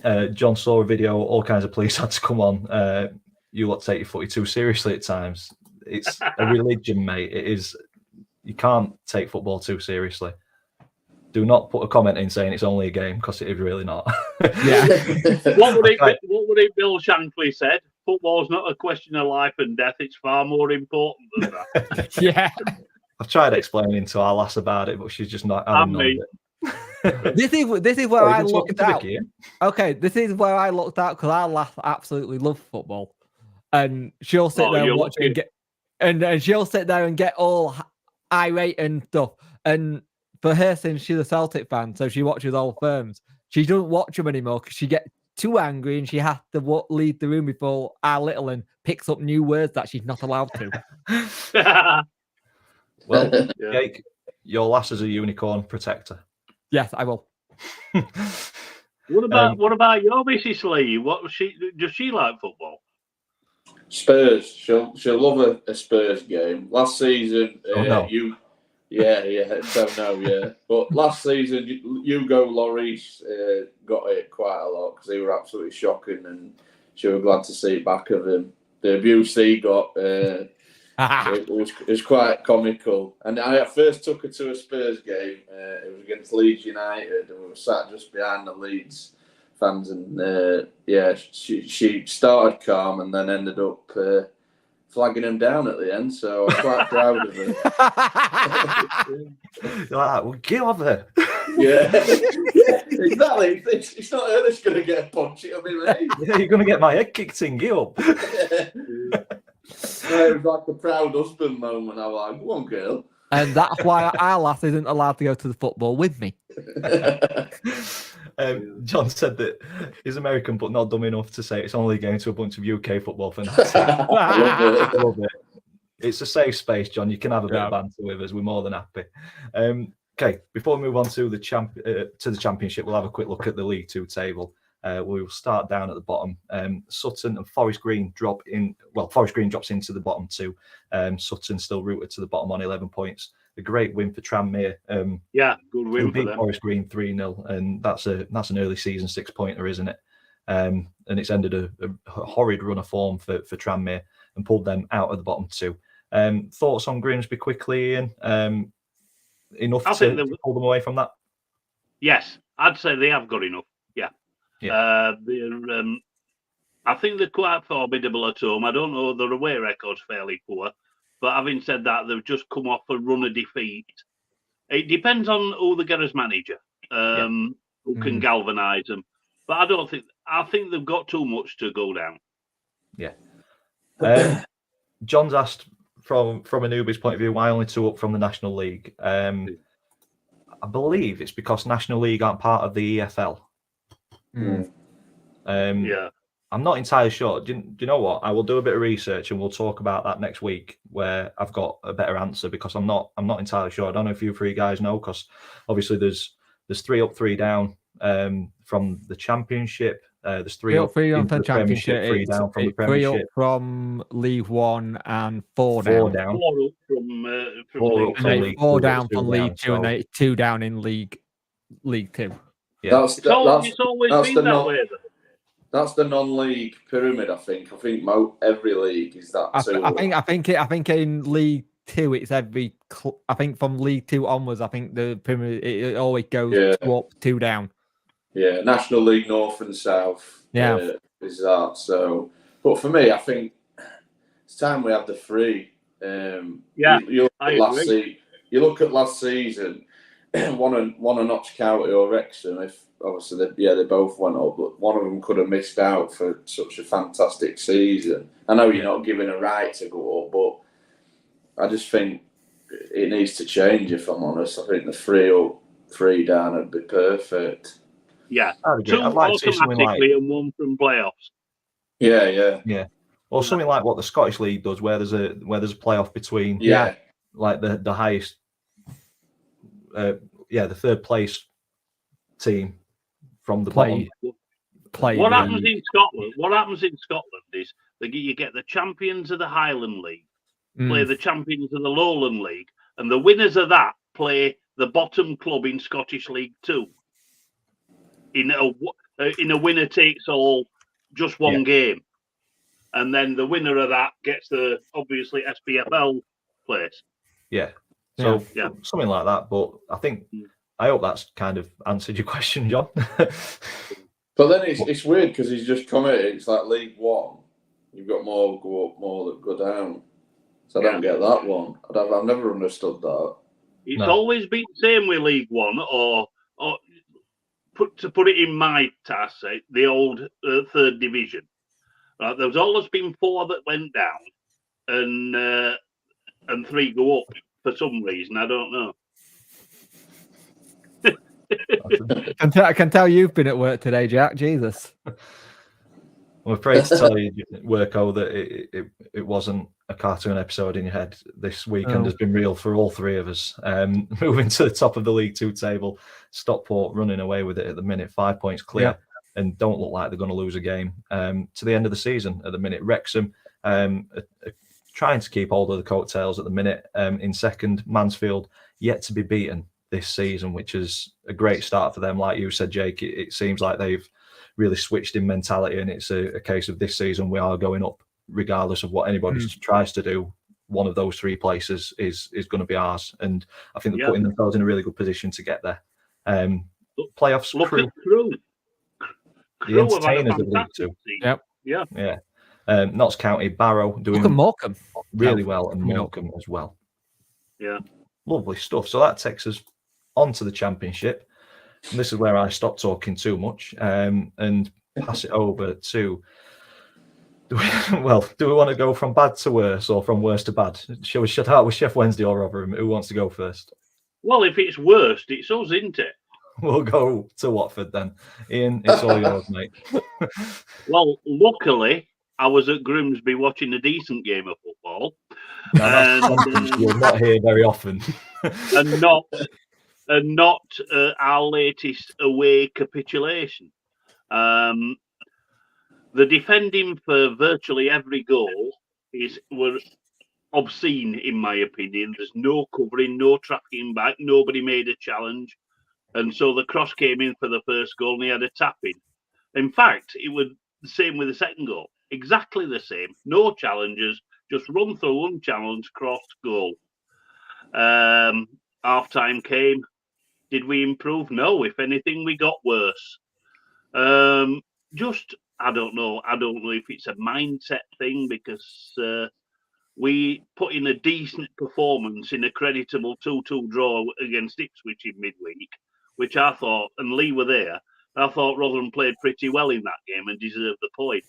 Yeah. John saw a video, all kinds of police had to come on. You lot take your footy too seriously at times. It's a religion, mate. It is. You can't take football too seriously. Do not put a comment in saying it's only a game, because it is really not. Yeah. What would it Bill Shankly said? Football's not a question of life and death. It's far more important than that. Yeah. I've tried explaining to our lass about it, but she's just not having none of it. This is where I looked out. Okay, this is where I looked out, because our lass absolutely loves football, and she'll sit there and watch it and she'll sit there and get all irate and stuff. And for her, since she's a Celtic fan, so she watches all firms, she doesn't watch them anymore because she gets too angry and she has to leave the room before our little one picks up new words that she's not allowed to. Well, Jake, your lass is a unicorn protector. Yes, I will. What about your Mrs. Lee? Does she like football? Spurs. She'll love a Spurs game. Last season, don't know, yeah. But last season, Hugo Lloris got it quite a lot because they were absolutely shocking, and she was glad to see it back of him. The abuse he got, It was quite comical. And I first took her to a Spurs game. It was against Leeds United, and we were sat just behind the Leeds fans. And she started calm and then ended up flagging him down at the end. So I'm quite proud of her. You're like, well, get off her. Yeah, exactly. It's not her that's going to get a punch. It'll be me. Yeah, you're going to get my head kicked in. Get up. It was like a proud husband moment. I was like, go on, girl. And that's why our lass isn't allowed to go to the football with me. John said that he's American, but not dumb enough to say it's only going to a bunch of UK football fanatics. Love it. It's a safe space, John. You can have a bit of banter with us. We're more than happy. Okay, before we move on to the championship, we'll have a quick look at the League Two table. We'll start down at the bottom. Sutton and Forest Green drop in. Well, Forest Green drops into the bottom two. Sutton still rooted to the bottom on 11 points. A great win for Tranmere. Good win for them. Forest Green 3-0, and that's an early season 6-pointer, isn't it? And it's ended a horrid run of form for Tranmere and pulled them out of the bottom two. Thoughts on Grimsby quickly, Ian? Enough to pull them away from that? Yes, I'd say they have got enough. Yeah. I think they're quite formidable at home. I don't know, their away record's fairly poor, but having said that, they've just come off a run of defeat. It depends on who they get as manager, who can galvanise them. But I think they've got too much to go down. Yeah. John's asked from a newbie's point of view, why only 2 up from the National League? I believe it's because National League aren't part of the EFL. I'm not entirely sure. Do you know what? I will do a bit of research and we'll talk about that next week, where I've got a better answer, because I'm not entirely sure. I don't know if you 3 guys know, because obviously there's 3 up, 3 down from the Championship. There's 3 up, 3 down from the Championship, 3 down from the Premiership. 3 up from League One and 4 down. 4 up from League 4 down from League Two, and 2 down in League Two. Yeah. It's always been that way. That's the non-league pyramid. I think every league is that. I think in League Two it's every. I think from League Two onwards, I think the pyramid it always goes 2 up, 2 down. Yeah, National League North and South. Is that so? But for me, I think it's time we have the 3. You look at last season. One of Notts County or Wrexham, if obviously they both went up, but one of them could have missed out for such a fantastic season. I know you're not given a right to go up, but I just think it needs to change, if I'm honest. I think the 3 up, 3 down would be perfect. Yeah, 2 automatically and 1 from playoffs. Yeah. Or something like what the Scottish League does, where there's a playoff between like the highest. The 3rd place team from the bottom. What happens in Scotland? What happens in Scotland is you get the champions of the Highland League play the champions of the Lowland League, and the winners of that play the bottom club in Scottish League 2. In a winner takes all, just one game, and then the winner of that gets the obviously SPFL place. Yeah. So something like that, but I hope that's kind of answered your question, John. But then it's weird because he's just committed. It's like League One, you've got more go up, more that go down. So I don't get that one. I've never understood that. It's always been the same with League One, or to put it in my task, the old 3rd division. Right, there's always been 4 that went down, and 3 go up. For some reason, I don't know. I can tell you've been at work today, Jack. Jesus. I'm afraid to tell you, Worko, that it wasn't a cartoon episode in your head. This weekend has been real for all 3 of us. Moving to the top of the League Two table, Stockport running away with it at the minute, 5 points clear, and don't look like they're going to lose a game to the end of the season at the minute. Wrexham trying to keep hold of the coattails at the minute. In second, Mansfield yet to be beaten this season, which is a great start for them. Like you said, Jake, it seems like they've really switched in mentality, and it's a case of this season we are going up regardless of what anybody tries to do. one of those three places is going to be ours. And I think they're Yeah. putting themselves in a really good position to get there. Playoffs, Look Crew, at Crew. the Crew have had a entertainers of League fantastic Two. season. Yep. Yeah. Notts County, Barrow Look at doing Morecambe. really No, well, and coming up. Morecambe as well. Yeah. Lovely stuff. So that takes us on to the Championship. And this is where I stop talking too much and pass it over to. Do we want to go from bad to worse or from worse to bad? Shall we start with Chef Wednesday or Rotherham? Who wants to go first? Well, if it's worst, it's us, isn't it? We'll go to Watford then. Ian, it's all yours, mate. Well, luckily, I was at Grimsby watching a decent game of football. Now, that's something you'll not hear very often. and not our latest away capitulation. The defending for virtually every goal were obscene, in my opinion. There's no covering, no tracking back, nobody made a challenge. And so the cross came in for the first goal and he had a tap in. In fact, it was the same with the second goal. Exactly the same. No challenges, just run through, unchallenged, cross, goal. Half time came. Did we improve? No. If anything, we got worse. I don't know. I don't know if it's a mindset thing because we put in a decent performance in a creditable 2-2 draw against Ipswich in midweek, which I thought, and Lee were there, I thought Rotherham played pretty well in that game and deserved the point.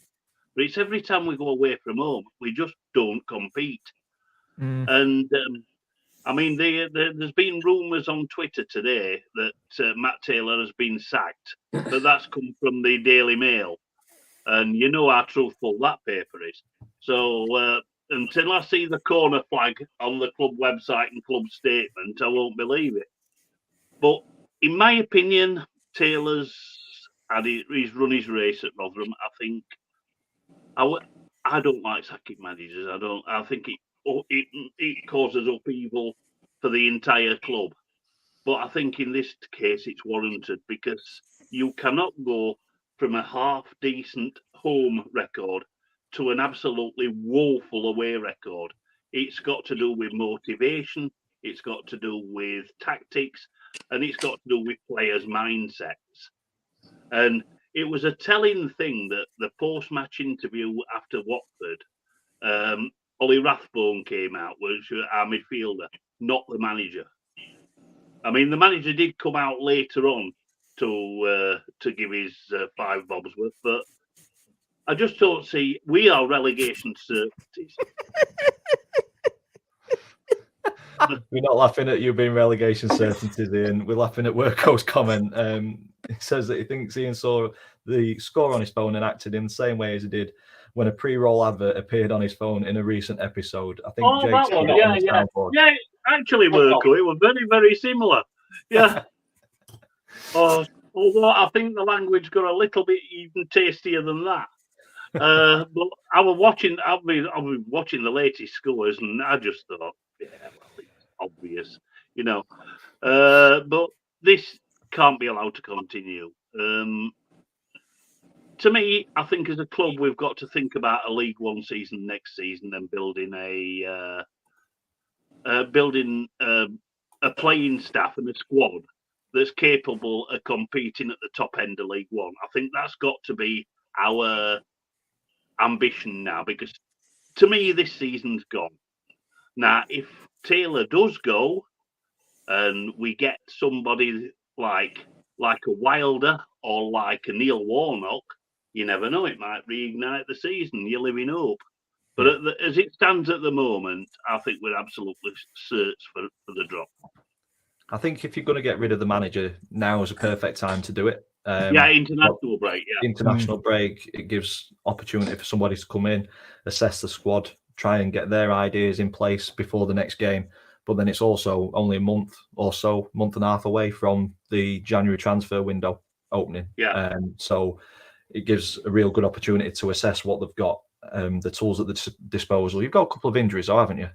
But it's every time we go away from home, we just don't compete. And I mean, there's been rumours on Twitter today that Matt Taylor has been sacked, but that's come from the Daily Mail. And you know how truthful that paper is. So until I see the corner flag on the club website and club statement, I won't believe it. But in my opinion, Taylor's he's run his race at Rotherham. I think I don't like sacking managers. I think it causes upheaval for the entire club. But I think in this case it's warranted because you cannot go from a half-decent home record to an absolutely woeful away record. It's got to do with motivation, it's got to do with tactics, and it's got to do with players' mindsets. And it was a telling thing that the post-match interview after Watford, Ollie Rathbone came out, was our midfielder, not the manager. I mean, the manager did come out later on to give his 5 bobs worth, but I just don't see. We are relegation certainties. We're not laughing at you being relegation certainties, Ian. We're laughing at Worko's comment. He says that he thinks Ian saw the score on his phone and acted in the same way as he did when a pre-roll advert appeared on his phone in a recent episode. I think Jake's that one, got it on his soundboard. yeah. Actually, Worko, it was very, very similar. Yeah. Although I think the language got a little bit even tastier than that. But I was watching. I've been watching the latest scores, and I just thought, yeah, well, it's obvious, you know. But this can't be allowed to continue. To me, I think as a club, we've got to think about a League One season next season and building a playing staff and a squad that's capable of competing at the top end of League One. I think that's got to be our ambition now, because to me, this season's gone. Now, if Taylor does go and we get somebody like a Wilder or like a Neil Warnock, you never know, it might reignite the season. You live in hope. But as it stands at the moment, I think we're absolutely certain for the drop. I think if you're going to get rid of the manager, now is a perfect time to do it. International break. Yeah, international break. It gives opportunity for somebody to come in, assess the squad, try and get their ideas in place before the next game. But then it's also only a month and a half away from the January transfer window opening. Yeah. So it gives a real good opportunity to assess what they've got, the tools at the disposal. You've got a couple of injuries, though, haven't you?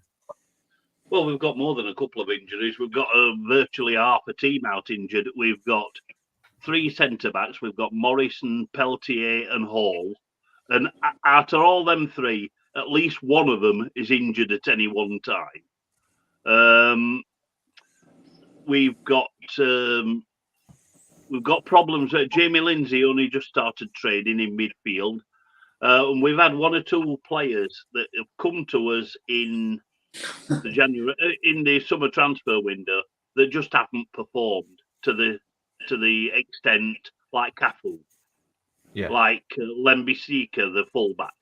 Well, we've got more than a couple of injuries. We've got virtually half a team out injured. We've got 3 centre-backs. We've got Morrison, Peltier and Hall. And out of all them 3, at least one of them is injured at any one time. We've got problems. Jamie Lindsay only just started trading in midfield. And we've had one or two players that have come to us in the summer transfer window that just haven't performed to the extent like Cafu, like Lembisika, the fullback.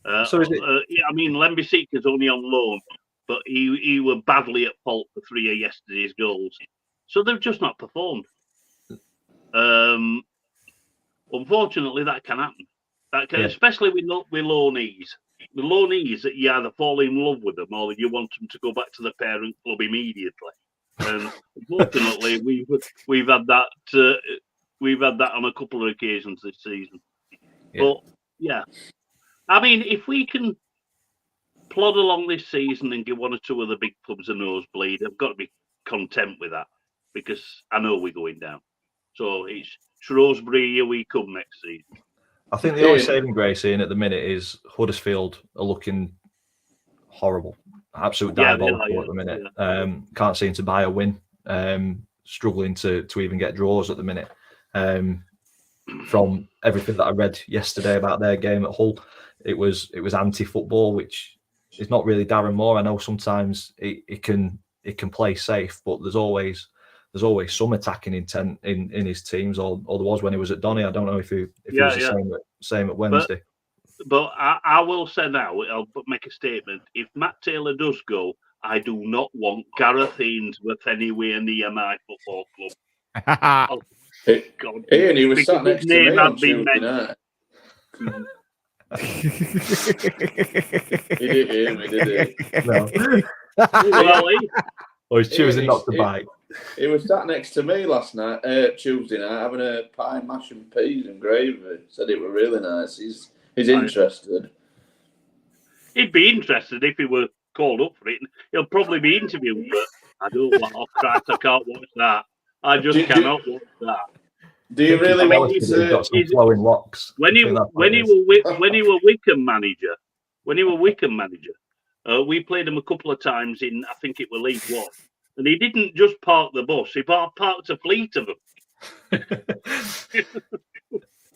Lembisika's only on loan, but he were badly at fault for 3 of yesterday's goals, so they've just not performed. Unfortunately, that can happen. Especially with loanees. The loanees that you either fall in love with them or you want them to go back to the parent club immediately. And unfortunately, we've had that. We've had that on a couple of occasions this season. But I mean, if we can plod along this season and give one or two of the big clubs a nosebleed, I've got to be content with that because I know we're going down. So it's Shrewsbury, here we come next season. I think the only saving grace in at the minute is Huddersfield are looking horrible, absolute diabolical at the minute. Can't seem to buy a win. Struggling to even get draws at the minute. From everything that I read yesterday about their game at Hull, it was anti-football, which is not really Darren Moore. I know sometimes it can play safe, but there's always some attacking intent in his teams, or there was when he was at Donny. I don't know if he was the same at Wednesday. But I will say now, I'll make a statement. If Matt Taylor does go, I do not want Gareth Ainsworth anywhere near my football club. God. Ian, he was sat next to me on Tuesday night. He didn't hear me, did he? No. Or he's choosing not to bite. He was sat next to me last night, Tuesday night, having a pie, mash and peas and gravy. Said it were really nice. He's interested. He'd be interested if he were called up for it. He'll probably be interviewed, but I don't want. Oh Christ, I can't watch that. I just cannot watch that. Do you really want to? Got some flowing locks. When he were Wickham manager, we played him a couple of times in, I think it was League One, and he didn't just park the bus; he parked a fleet of them.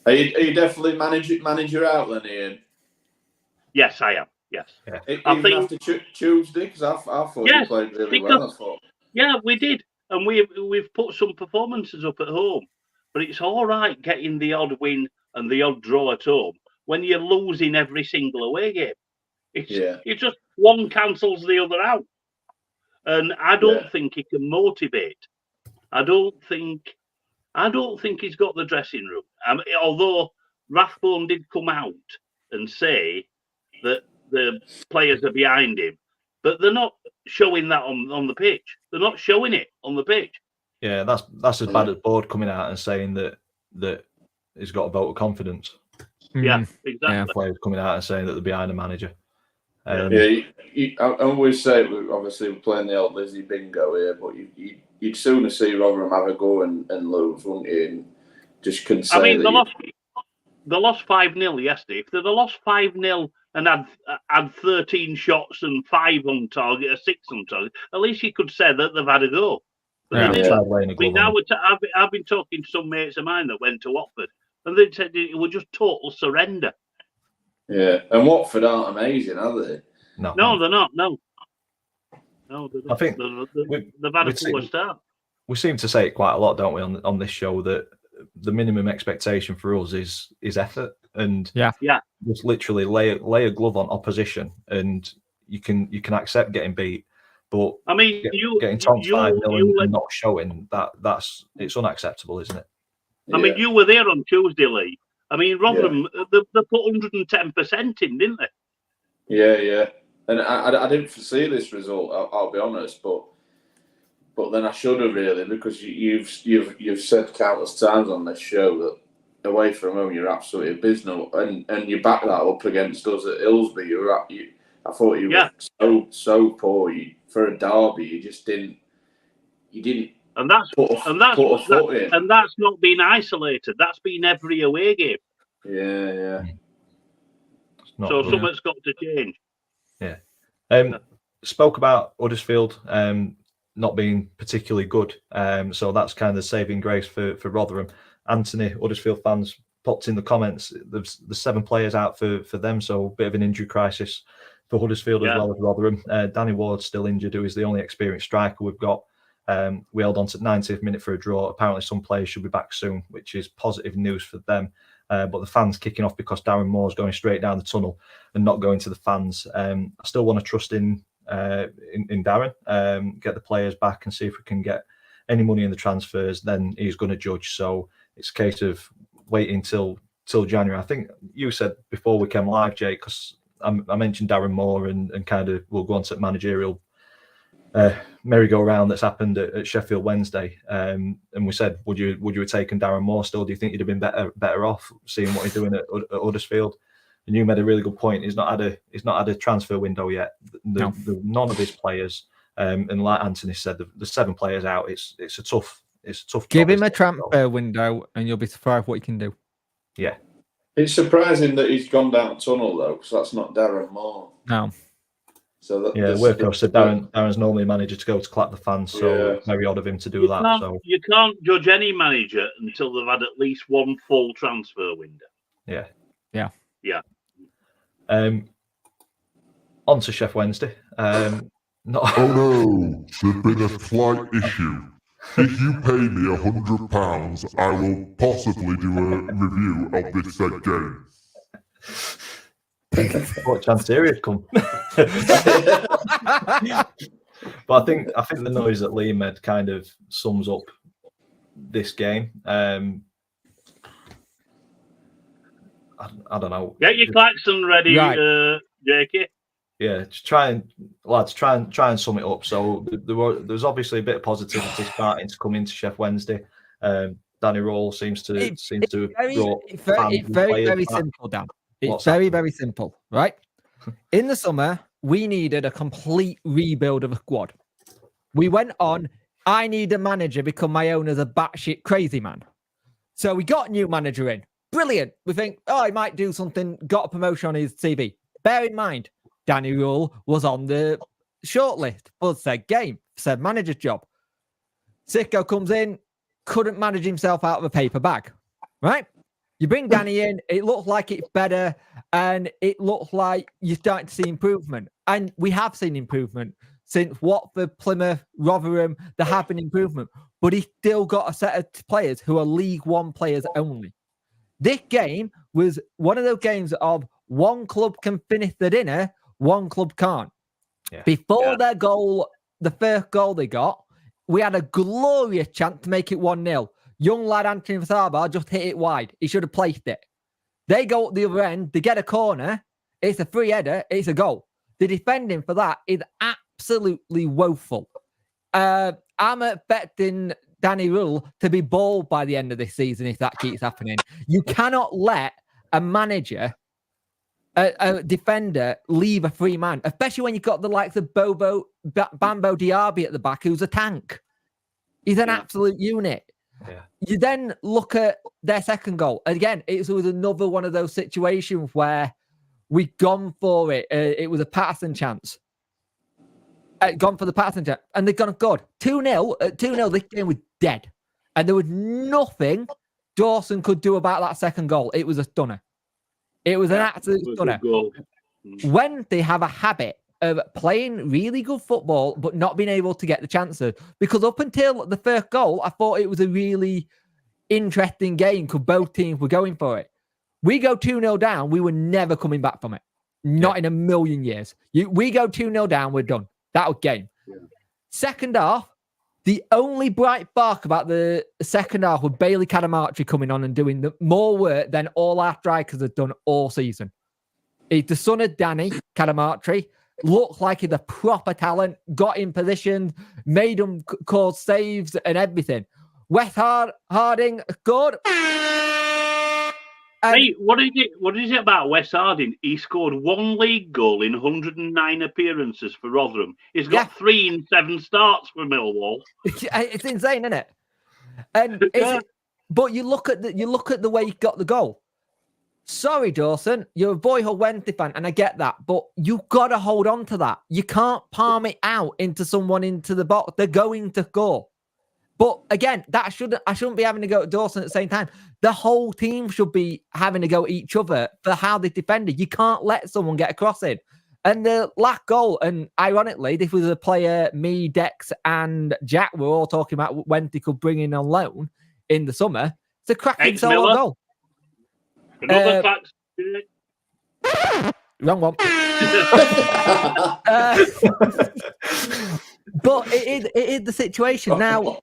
Are you definitely manager out then, Ian? Yes, I am. Yes. Yeah. Even after Tuesday, because I thought you played really well. Yeah, we did, and we've put some performances up at home. But it's all right getting the odd win and the odd draw at home when you're losing every single away game. It's just one cancels the other out, and I don't think he can motivate. I don't think he's got the dressing room. Although Rathbone did come out and say that the players are behind him, but they're not showing that on the pitch. They're not showing it on the pitch. Yeah, that's as bad as Board coming out and saying that he's got a vote of confidence. Yeah, exactly. Yeah. Players coming out and saying that they're behind the manager. I always say, obviously, we're playing the old Lizzie bingo here, but you'd sooner see Rotherham have a go and lose, wouldn't you? And just couldn't say. I mean, they lost 5-0 yesterday. If they'd have lost 5-0 and had 13 shots and 5 on target or 6 on target, at least you could say that they've had a go. But I've been talking to some mates of mine that went to Watford, and they said it was just total surrender. Yeah, and Watford aren't amazing, are they? No, they're not. No, I think they've had a poor start. We seem to say it quite a lot, don't we, on this show, that the minimum expectation for us is effort, and just literally lay a glove on opposition, and you can accept getting beat. But I mean, getting topped 5-0 and not showing it's unacceptable, isn't it? I mean, you were there on Tuesday, Lee. I mean, Rotherham, they put 110% in, didn't they? Yeah. And I didn't foresee this result. I'll be honest, but then I should have really, because you've said countless times on this show that away from home you're absolutely abysmal, and you back that up against us at Hillsby. I thought you were so poor. For a derby, you just didn't. And that's not been isolated. That's been every away game. Yeah. So something's got to change. Yeah. Spoke about Huddersfield not being particularly good. So that's kind of the saving grace for Rotherham. Anthony, Huddersfield fans, popped in the comments. There's 7 players out for them, so a bit of an injury crisis for Huddersfield as well as Rotherham. Danny Ward's still injured, who is the only experienced striker we've got. We held on to the 90th minute for a draw. Apparently some players should be back soon, which is positive news for them. But the fans kicking off because Darren Moore's going straight down the tunnel and not going to the fans. I still want to trust in Darren, get the players back and see if we can get any money in the transfers. Then he's going to judge. So it's a case of waiting till January. I think you said before we came live, Jake, because I mentioned Darren Moore and kind of we'll go on to managerial merry-go-round that's happened at Sheffield Wednesday, and we said, would you have taken Darren Moore still? Do you think you'd have been better off seeing what he's doing at Huddersfield? And you made a really good point. He's not had a transfer window yet. None of his players, and like Anthony said, the 7 players out. It's a tough. Give him a transfer window, and you'll be surprised what he can do. Yeah, it's surprising that he's gone down tunnel though, because that's not Darren Moore. No. So Workhorse said Darren's normally a manager to go to clap the fans, so it's very odd of him to do that. So you can't judge any manager until they've had at least one full transfer window. Yeah. On to Chef Wednesday. Oh no, there's been a slight issue. If you pay me £100, I will possibly do a review of this said game. What chance he'd come? But I think the noise that Lee made kind of sums up this game. I don't know. Get your klaxon ready, right. Jakey. Yeah, just try and sum it up. So there's obviously a bit of positivity starting to come into Chef Wednesday. Danny Roll seems to have brought very simple, Dan. It's very simple, right? In the summer, we needed a complete rebuild of a squad. We went on, I need a manager because my owner's a batshit crazy man. So we got a new manager in. Brilliant. We think, he might do something, got a promotion on his CV. Bear in mind, Danny Rule was on the shortlist for said game, said manager's job. Sicko comes in, couldn't manage himself out of a paper bag, right? You bring Danny in, it looks like it's better, and it looks like you're starting to see improvement. And we have seen improvement since Watford, Plymouth, Rotherham. There have been improvement, but he's still got a set of players who are League One players only. This game was one of those games of one club can finish the dinner, one club can't. Yeah. Before their goal, the first goal they got, we had a glorious chance to make it 1-0. Young lad Anthony Vasaba just hit it wide. He should have placed it. They go up the other end. They get a corner. It's a free header. It's a goal. The defending for that is absolutely woeful. I'm expecting Danny Rule to be bald by the end of this season if that keeps happening. You cannot let a manager, a defender, leave a free man, especially when you've got the likes of Bambo Diaby at the back, who's a tank. He's an absolute unit. Yeah. You then look at their second goal. Again, it was another one of those situations where we'd gone for it. It was a Patterson chance. Gone for the Patterson chance. And they've gone good. 2-0. At 2-0, this game was dead. And there was nothing Dawson could do about that second goal. It was a stunner. It was an absolute stunner. When they have a habit of playing really good football, but not being able to get the chances. Because up until the first goal, I thought it was a really interesting game because both teams were going for it. We go 2-0 down, we were never coming back from it. Not in a million years. We go 2-0 down, we're done. That was game. Yeah. Second half, the only bright spark about the second half was Bailey Cadamartri coming on and doing more work than all our strikers had done all season. He's the son of Danny Cadamartri. Looked like he's a proper talent, got in position, made him cause saves and everything. Wes Harding scored. Hey, what is it about Wes Harding? He scored 1 league goal in 109 appearances for Rotherham. He's got 3 in 7 starts for Millwall. It's insane, isn't it? And but you look at the way he got the goal. sorry, Dawson, you're a boyhood Wednesday fan, and I get that, but you got to hold on to that. You can't palm it out into someone into the box. They're going to score. But again, I shouldn't be having to go at Dawson at the same time. The whole team should be having to go at each other for how they defended. You can't let someone get a cross in. And the last goal, and ironically, this was a player me, Dex, and Jack were all talking about when they could bring in on loan in the summer. It's a cracking solo goal. Another fact. Wrong one. But it is the situation. Now,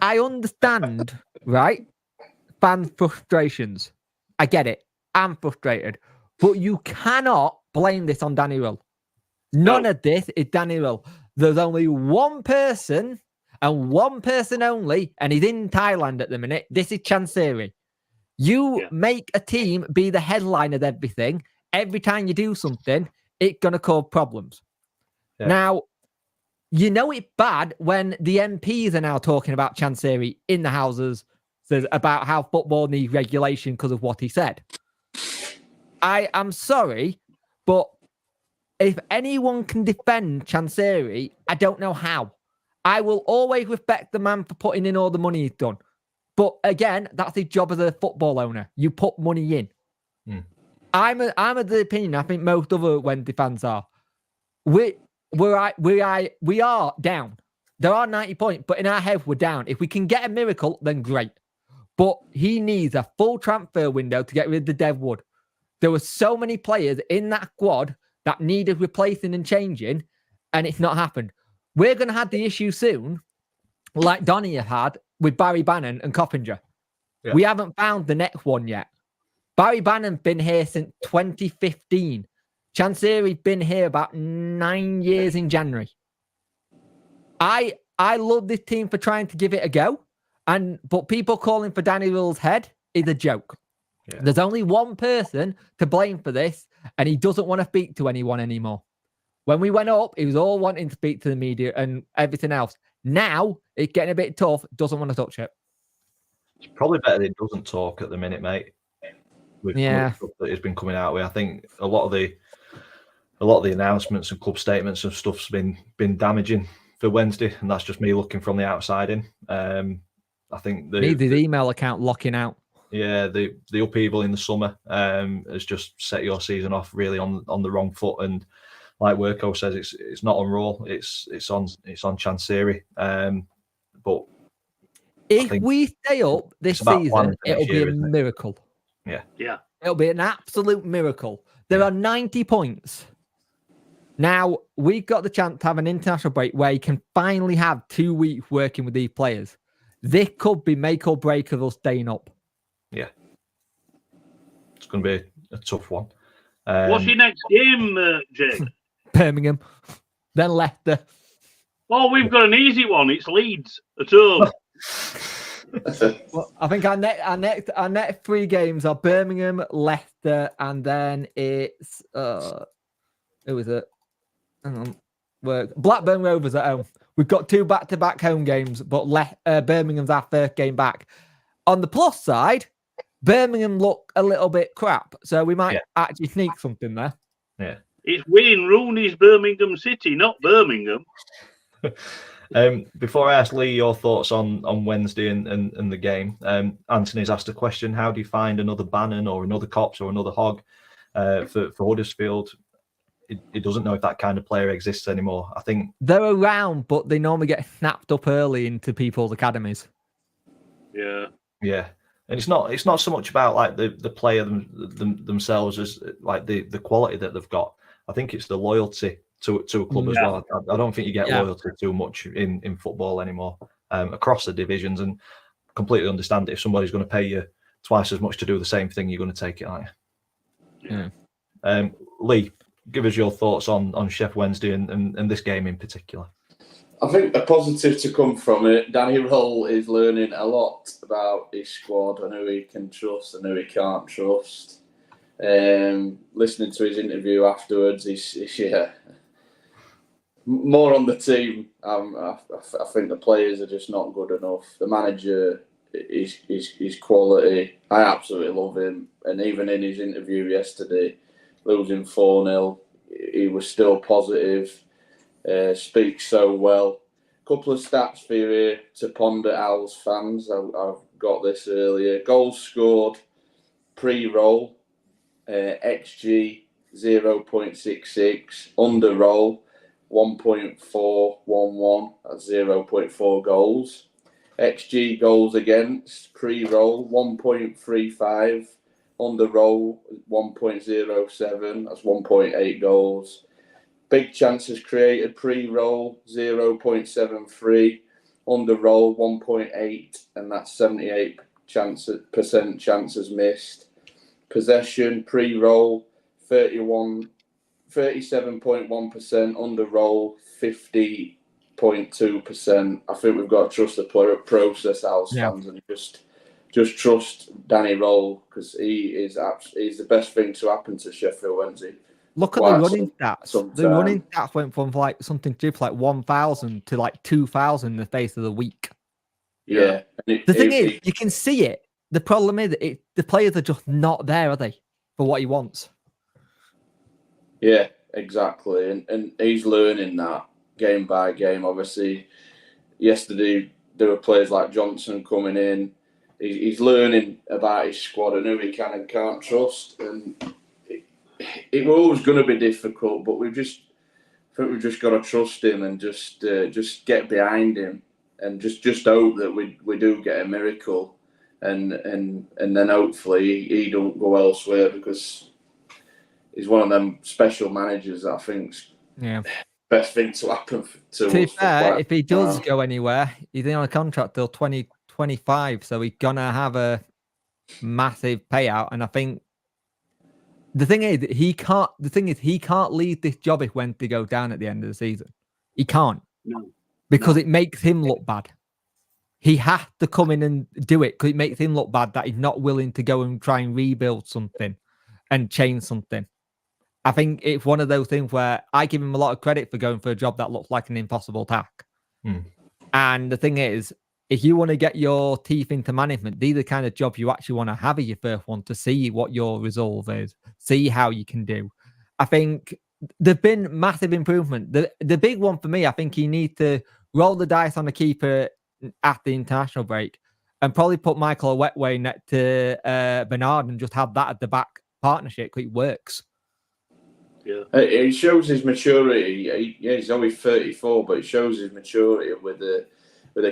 I understand, right? Fan frustrations. I get it. I'm frustrated. But you cannot blame this on Danny Rill. None of this is Danny Rill. There's only one person and one person only, and he's in Thailand at the minute. This is Chansiri. You make a team be the headline of everything. Every time you do something, it's going to cause problems. Yeah. Now, you know it's bad when the MPs are now talking about Chansiri in the Houses about how football needs regulation because of what he said. I am sorry, but if anyone can defend Chansiri, I don't know how. I will always respect the man for putting in all the money he's done. But again, that's his job as a football owner. You put money in. I'm of the opinion, I think most other Wednesday fans are. We are down. There are 90 points, but in our head, we're down. If we can get a miracle, then great. But he needs a full transfer window to get rid of the Dev Wood. There were so many players in that squad that needed replacing and changing, and it's not happened. We're going to have the issue soon, like Donny had with Barry Bannon and Coppinger. Yeah. We haven't found the next one yet. Barry Bannon's been here since 2015. Chansiri's been here about 9 years in January. I love this team for trying to give it a go, but people calling for Danny Rill's head is a joke. Yeah. There's only one person to blame for this, and he doesn't want to speak to anyone anymore. When we went up, he was all wanting to speak to the media and everything else. Now, it's getting a bit tough, doesn't want to touch it. It's probably better that he doesn't talk at the minute, mate. With stuff that he's been coming out with. I think a lot of the announcements and club statements and stuff's been damaging for Wednesday, and that's just me looking from the outside in. I think needs his email account locking out. Yeah, the upheaval in the summer has just set your season off really on the wrong foot. And like Worko says, it's not on Raw, it's on Chansiri. But if we stay up this season, it'll be a miracle. Yeah. It'll be an absolute miracle. There are 90 points. Now, we've got the chance to have an international break where you can finally have 2 weeks working with these players. This could be make or break of us staying up. Yeah. It's going to be a tough one. What's your next game, Jake? Birmingham. Then Leicester. Oh, we've got an easy one. It's Leeds at home. Well, I think our next 3 games are Birmingham, Leicester, and then it's who is it? Hang on, Blackburn Rovers at home. We've got 2 back-to-back home games, but Birmingham's our first game back. On the plus side, Birmingham look a little bit crap, so we might actually sneak something there. Yeah, it's Wayne Rooney's Birmingham City, not Birmingham. Before I ask Lee your thoughts on Wednesday and the game, Anthony's asked a question: how do you find another Bannon or another Cops or another Hogg for Huddersfield? He doesn't know if that kind of player exists anymore. I think they're around, but they normally get snapped up early into people's academies. Yeah, and it's not so much about like the player themselves as like the quality that they've got. I think it's the loyalty to a club as well. I don't think you get loyalty too much in football anymore across the divisions, and completely understand it. If somebody's going to pay you twice as much to do the same thing, you're going to take it, aren't you? Yeah. Lee, give us your thoughts on Sheffield Wednesday and this game in particular. I think a positive to come from it. Danny Rill is learning a lot about his squad and who he can trust and who he can't trust. Listening to his interview afterwards, he's more on the team. I think the players are just not good enough. The manager his quality. I absolutely love him. And even in his interview yesterday, losing 4-0, he was still positive. Speaks so well. Couple of stats for you here to ponder, Al's fans. I've got this earlier. Goals scored pre-roll, XG 0.66, under roll 1.411, that's 0.4 goals. XG goals against pre-roll 1.35, under roll 1.07, that's 1.8 goals. Big chances created pre-roll 0.73, under roll 1.8, and that's 78% chances missed. Possession pre-roll 37.1%, under roll 50.2%. I think we've got to trust the process, Al's fans, and just trust Danny Roll, because he's the best thing to happen to Sheffield Wednesday. Look at the running stats. The running stats went from like something to like 1,000 to like 2,000 in the space of the week. Yeah. The thing is, you can see it. The problem is, the players are just not there, are they, for what he wants? Yeah, exactly. And he's learning that game by game. Obviously, yesterday there were players like Johnson coming in. He's learning about his squad and who he can and can't trust. And it was always going to be difficult, but I think we've just got to trust him and just get behind him and just hope that we do get a miracle, and then hopefully he don't go elsewhere, because he's one of them special managers that I think's best thing to happen to be us. fair, if he does go anywhere, he's in on a contract till 2025, so he's gonna have a massive payout, and I think. The thing is, he can't leave this job if Wednesday go down at the end of the season. He can't. No. Because it makes him look bad. He has to come in and do it, because it makes him look bad that he's not willing to go and try and rebuild something and change something. I think it's one of those things where I give him a lot of credit for going for a job that looks like an impossible task. And the thing is, if you want to get your teeth into management, these are the kind of jobs you actually want to have at your first one, to see what your resolve is, see how you can do. I think there've been massive improvement. The big one for me, I think you need to roll the dice on the keeper after the international break, and probably put Michael Wetway next to Bernard and just have that at the back partnership, because it works. Yeah, it shows his maturity. He's only 34, but it shows his maturity with a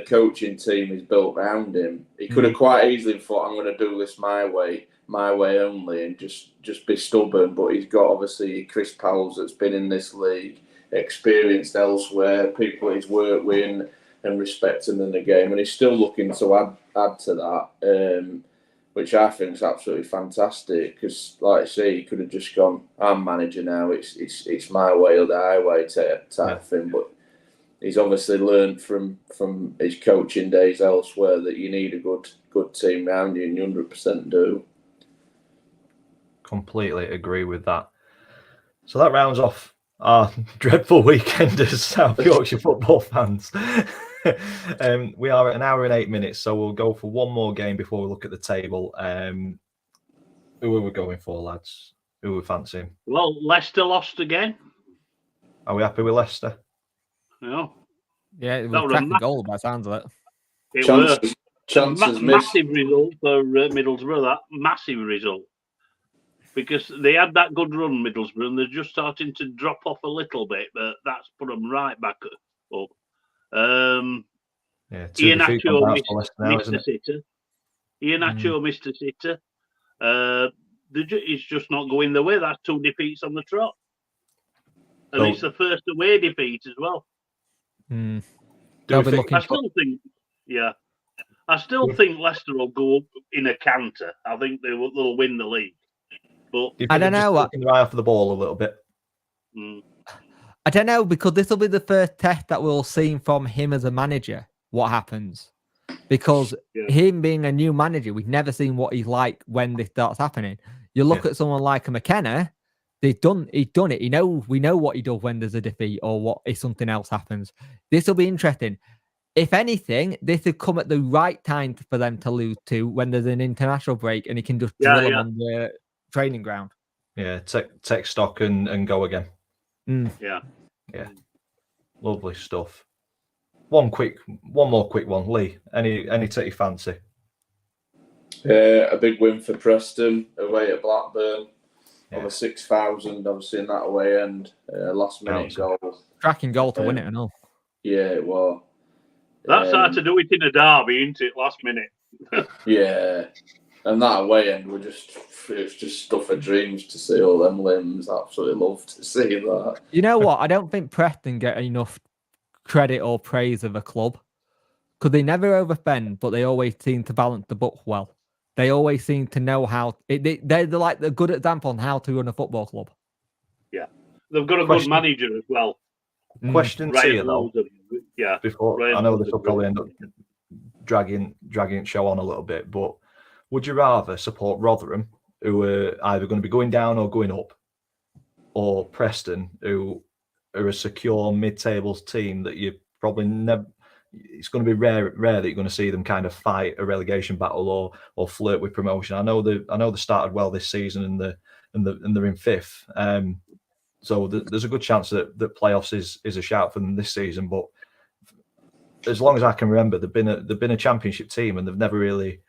coaching team he's built around him. He could have quite easily thought, I'm going to do this my way only, and just be stubborn. But he's got, obviously, Chris Powell that's been in this league, experienced elsewhere, people he's worked with and respecting in the game, and he's still looking to add to that, which I think is absolutely fantastic. Because, like I say, he could have just gone, I'm manager now, it's my way or the highway type thing. But he's obviously learned from his coaching days elsewhere that you need a good team around you, and you 100% do. Completely agree with that. So that rounds off our dreadful weekend as South Yorkshire football fans. We are at 1 hour and 8 minutes, so we'll go for one more game before we look at the table. Who are we going for, lads? Who are we fancying? Well, Leicester lost again. Are we happy with Leicester? No. Yeah, it was a cracking goal by the sounds of it. It was chances massive result for Middlesbrough. That massive result, because they had that good run, Middlesbrough, and they're just starting to drop off a little bit, but that's put them right back up. Iheanacho missed a sitter. Iheanacho missed a sitter. It's just not going the way. That's 2 defeats on the trot, and it's the first away defeat as well. I still think Leicester will go up in a canter. I think they'll win the league. But I don't know. Taking their eye off the ball a little bit. I don't know, because this will be the first test that we'll see from him as a manager. What happens? Because him being a new manager, we've never seen what he's like when this starts happening. You look at someone like a McKenna. He's done it. We know what he does when there's a defeat or what if something else happens. This will be interesting. if anything, this would come at the right time for them to lose to when there's an international break and he can just drill them on the training ground. Yeah, take stock and go again. Yeah. Lovely stuff. One more quick one, Lee. Any take you fancy? A big win for Preston away at Blackburn. Yeah. Over 6,000, obviously in that away end. Last minute goal. Cracking goal to win it and all. Yeah, it was. That's hard to do it in a derby, isn't it? Last minute. Yeah. And that away end it's just stuff of dreams to see all them limbs. Absolutely love to see that. You know what? I don't think Preston get enough credit or praise of a club because they never overspend, but they always seem to balance the book well. They always seem to know how. They're like the good example on how to run a football club. Yeah, they've got a good manager as well. Question to you though. Yeah. Before I know this will probably end up dragging the show on a little bit, but would you rather support Rotherham, who are either going to be going down or going up, or Preston, who are a secure mid-tables team that you probably never? It's going to be rare that you're going to see them kind of fight a relegation battle or flirt with promotion. I know they started well this season and they're in fifth. So there's a good chance that playoffs is a shout for them this season. But as long as I can remember, they've been a championship team and they've never really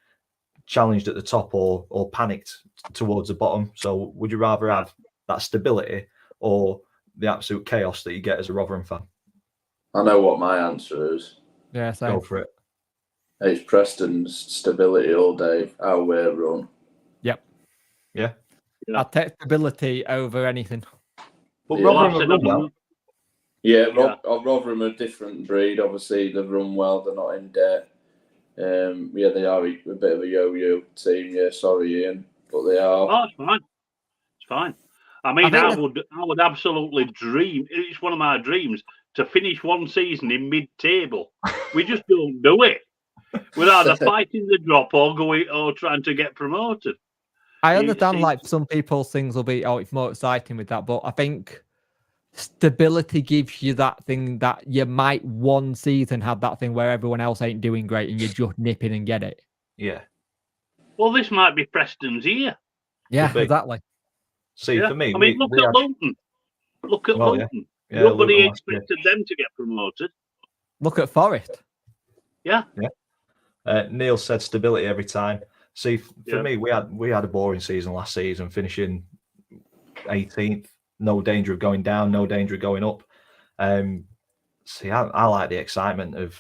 challenged at the top or panicked towards the bottom. So would you rather have that stability or the absolute chaos that you get as a Rotherham fan? I know what my answer is. Yeah, so go for it. It's Preston's stability all day, our way run. Yep. Yeah. I'll take stability over anything. But Rotherham have run well. Yeah, Rotherham are a different breed. Obviously, they've run well. They're not in debt. They are a bit of a yo-yo team. Yeah, sorry, Ian, but they are. Oh, it's fine. It's fine. I mean, I would absolutely dream. It's one of my dreams to finish one season in mid-table. We just don't do it. We're either fighting the drop or trying to get promoted. I understand, like some people's things will be, it's more exciting with that, but I think stability gives you that thing that you might one season have that thing where everyone else ain't doing great and you just nip in and get it. Yeah. Well, this might be Preston's year. Yeah, exactly. See, for me, I mean, look at Luton. Look at Luton. Yeah, nobody Luton expected them to get promoted. Look at Forest. Yeah. Neil said stability every time. See, for me, we had a boring season last season, finishing 18th. No danger of going down, no danger of going up. See, I like the excitement of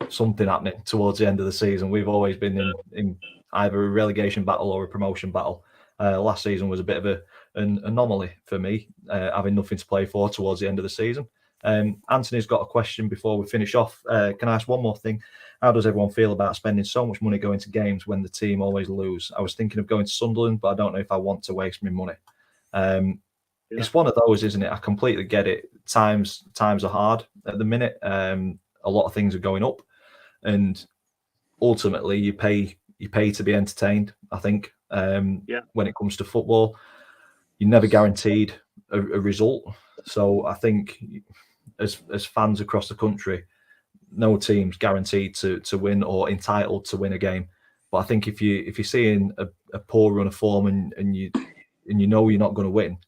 something happening towards the end of the season. We've always been in either a relegation battle or a promotion battle. Last season was a bit of an anomaly for me, having nothing to play for towards the end of the season. Anthony's got a question before we finish off. Can I ask one more thing? How does everyone feel about spending so much money going to games when the team always lose? I was thinking of going to Sunderland, but I don't know if I want to waste my money. It's one of those, isn't it? I completely get it. Times are hard at the minute. A lot of things are going up, and ultimately you pay to be entertained. I think when it comes to football, you're never guaranteed a result. So I think as fans across the country, no team's guaranteed to win or entitled to win a game. But I think if you're seeing a poor run of form and you know you're not going to win,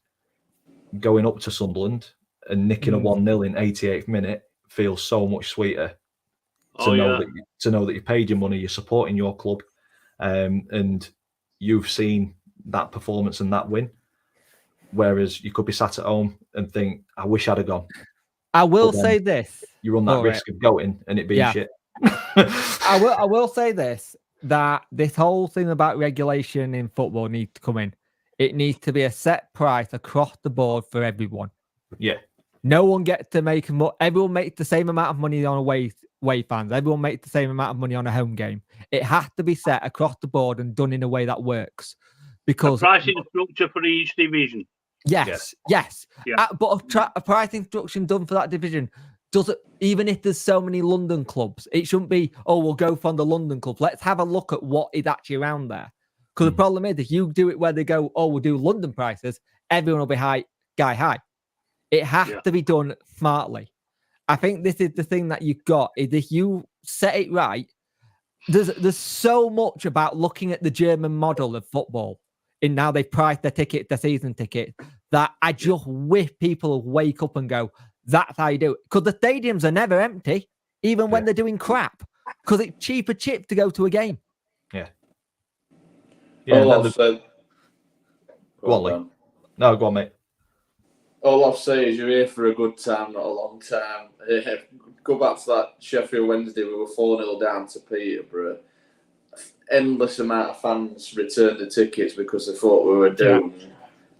going up to Sunderland and nicking a 1-0 in 88th minute feels so much sweeter to know that you paid your money, you're supporting your club, and you've seen that performance and that win. Whereas you could be sat at home and think, I wish I'd have gone. I will say this. You run that risk of going and it being shit. I will say this, that this whole thing about regulation in football needs to come in. It needs to be a set price across the board for everyone. Yeah. No one gets to make everyone makes the same amount of money on away fans. Everyone makes the same amount of money on a home game. It has to be set across the board and done in a way that works. Because a pricing structure for each division. Yes. But a pricing structure done for that division doesn't, even if there's so many London clubs, it shouldn't be, we'll go from the London club. Let's have a look at what is actually around there. Because the problem is, if you do it where they go, we'll do London prices, everyone will be high. It has to be done smartly. I think this is the thing that you've got, is if you set it right, there's so much about looking at the German model of football, and now they've priced their season ticket, that I just wish people wake up and go, that's how you do it. Because the stadiums are never empty, even when they're doing crap, because it's cheaper chip to go to a game. Yeah. All I've said. Go on, Lee. No, go on, mate. All I'll say is you're here for a good time, not a long time. Go back to that Sheffield Wednesday. We were 4-0 down to Peterborough. Endless amount of fans returned the tickets because they thought we were doomed. Yeah.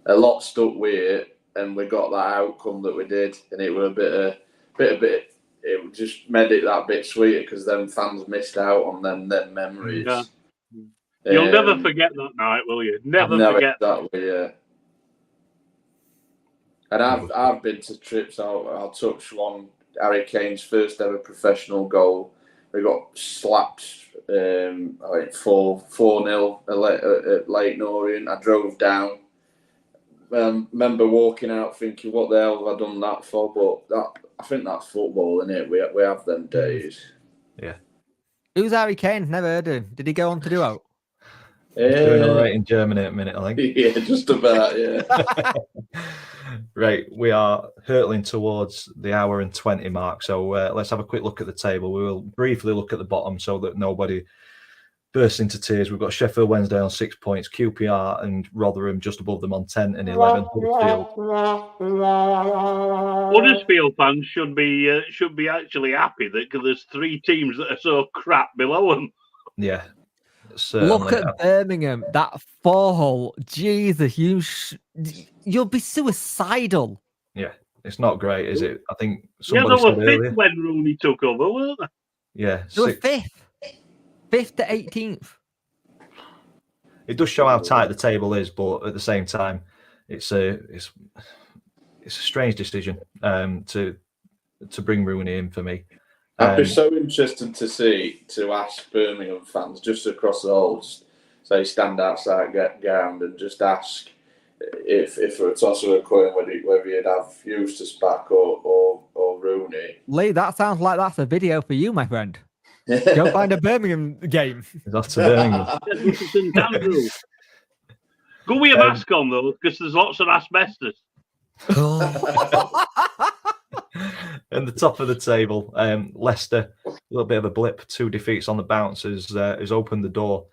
A lot stuck with it, and we got that outcome that we did, and it was a bit. It just made it that bit sweeter because them fans missed out on them memories. Yeah. You'll never forget that night, will you? Never forget that. Yeah. And I've been to trips. I'll touch one. Harry Kane's first ever professional goal. We got slapped. I think 4-0 at Leyton Orient. I drove down. Remember walking out thinking, "What the hell have I done that for?" But I think that's football, isn't it? We have them days. Yeah. Who's Harry Kane? Never heard of him. Did he go on to do out? He's doing all right in Germany at a minute, I think. Yeah, just about. Yeah. Right, we are hurtling towards the hour and 20 mark, so let's have a quick look at the table. We will briefly look at the bottom so that nobody bursts into tears. We've got Sheffield Wednesday on 6 points, QPR and Rotherham just above them on 10 and 11. Huddersfield fans should be actually happy that because there's 3 teams that are so crap below them. Yeah. Certainly. Look at Birmingham, that 4-hole. Jesus, you'll be suicidal. Yeah, it's not great, is it? I think they somebody were said 5th earlier. when Rooney took over, weren't they? Yeah, they were 5th to 18th. It does show how tight the table is, but at the same time, it's a strange decision to bring Rooney in for me. I'd be so interested to ask Birmingham fans just across the whole, say, stand outside ground and just ask if for a toss of a coin whether you'd have Eustace back or Rooney. Lee, that sounds like that's a video for you, my friend. Go find a Birmingham game. It's off to Birmingham. Go with your mask on though, because there's lots of asbestos. And the top of the table, Leicester, a little bit of a blip, 2 defeats on the bounce has opened the door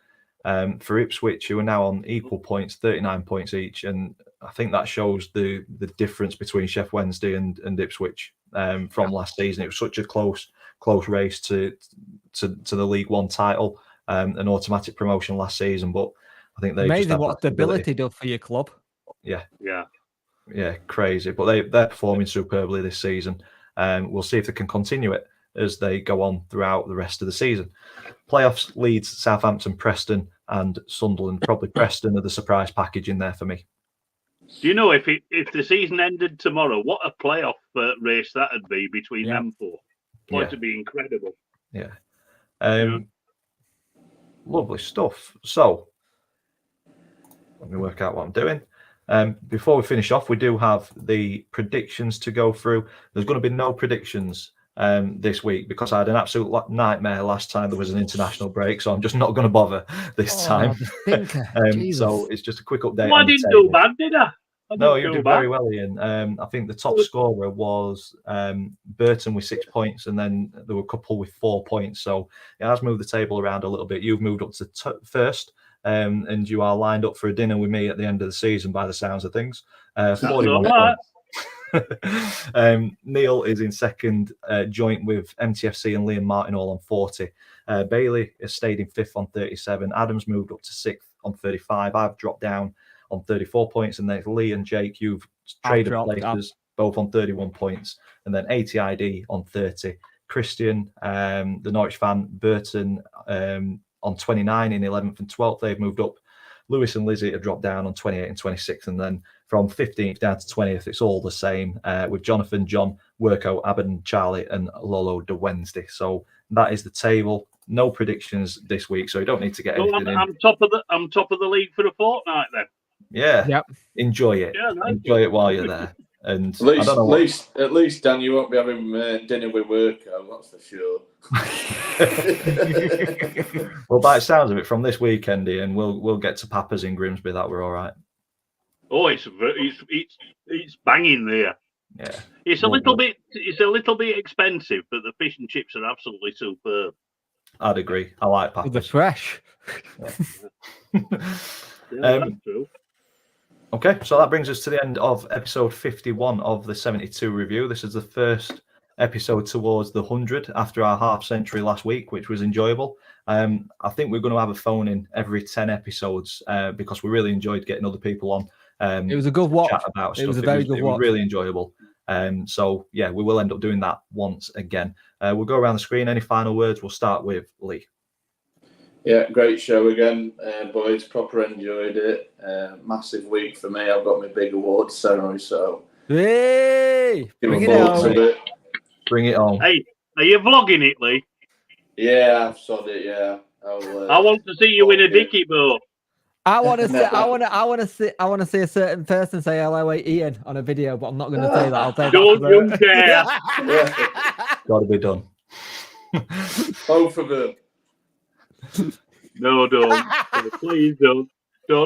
for Ipswich, who are now on equal points, 39 points each, and I think that shows the difference between Sheffield Wednesday and Ipswich from last season. It was such a close race to the League One title, an automatic promotion last season, but I think they amazing just what stability does for your club. Yeah, crazy. But they're performing superbly this season. We'll see if they can continue it as they go on throughout the rest of the season. Playoffs, Leeds, Southampton, Preston and Sunderland. Probably Preston are the surprise package in there for me. Do you know if the season ended tomorrow, what a playoff race that would be between them 4? It'd be incredible. Yeah. Lovely stuff. So, let me work out what I'm doing. Before we finish off, we do have the predictions to go through. There's going to be no predictions this week because I had an absolute nightmare last time there was an international break, so I'm just not going to bother this time. So it's just a quick update. I didn't do bad, did I? No, you did very well, Ian. I think the top scorer was Burton with 6 points, and then there were a couple with 4 points. So it has moved the table around a little bit. You've moved up to first. And you are lined up for a dinner with me at the end of the season by the sounds of things. 41 points. Neil is in second, joint with MTFC and Liam Martin all on 40. Bailey has stayed in 5th on 37. Adams moved up to 6th on 35. I've dropped down on 34 points. And then Lee and Jake, you've traded places, both on 31 points. And then ATID on 30. Christian, the Norwich fan, Burton, on 29 in 11th and 12th, they've moved up. Lewis and Lizzie have dropped down on 28 and 26th, and then from 15th down to 20th, it's all the same with Jonathan, John, Worko, Abaddon, Charlie, and Lolo de Wednesday. So that is the table. No predictions this week, so you don't need to get anything in. I'm top of the league for a fortnight then. Yeah. Yep. Enjoy it. Yeah, nice. Enjoy it while you're there. And at least, Dan, you won't be having dinner with work. That's for sure. Well, by the sounds of it, from this weekend, Ian, we'll get to Papa's in Grimsby. That we're all right. Oh, it's banging there. Yeah, it's a little bit expensive, but the fish and chips are absolutely superb. I'd agree. I like Papa's. They're fresh. That's true. Okay, so that brings us to the end of episode 51 of the 72 review. This is the first episode towards the 100 after our half century last week, which was enjoyable. I think we're going to have a phone in every 10 episodes because we really enjoyed getting other people on. It was a good watch. Chat about it was stuff. a very good watch. It was really enjoyable. So, yeah, we will end up doing that once again. We'll go around the screen. Any final words? We'll start with Lee. Yeah, great show again, boys. Proper enjoyed it. Massive week for me. I've got my big awards ceremony, so hey, bring it on. Bring it on. Hey, are you vlogging it, Lee? Yeah, I've saw it. Yeah, I want to see you win a dicky boat. I want to see a certain person say hello, Ian on a video, but I'm not going to say that. I'll say don't dare. Got to be done. Both of them. No, don't. Please don't.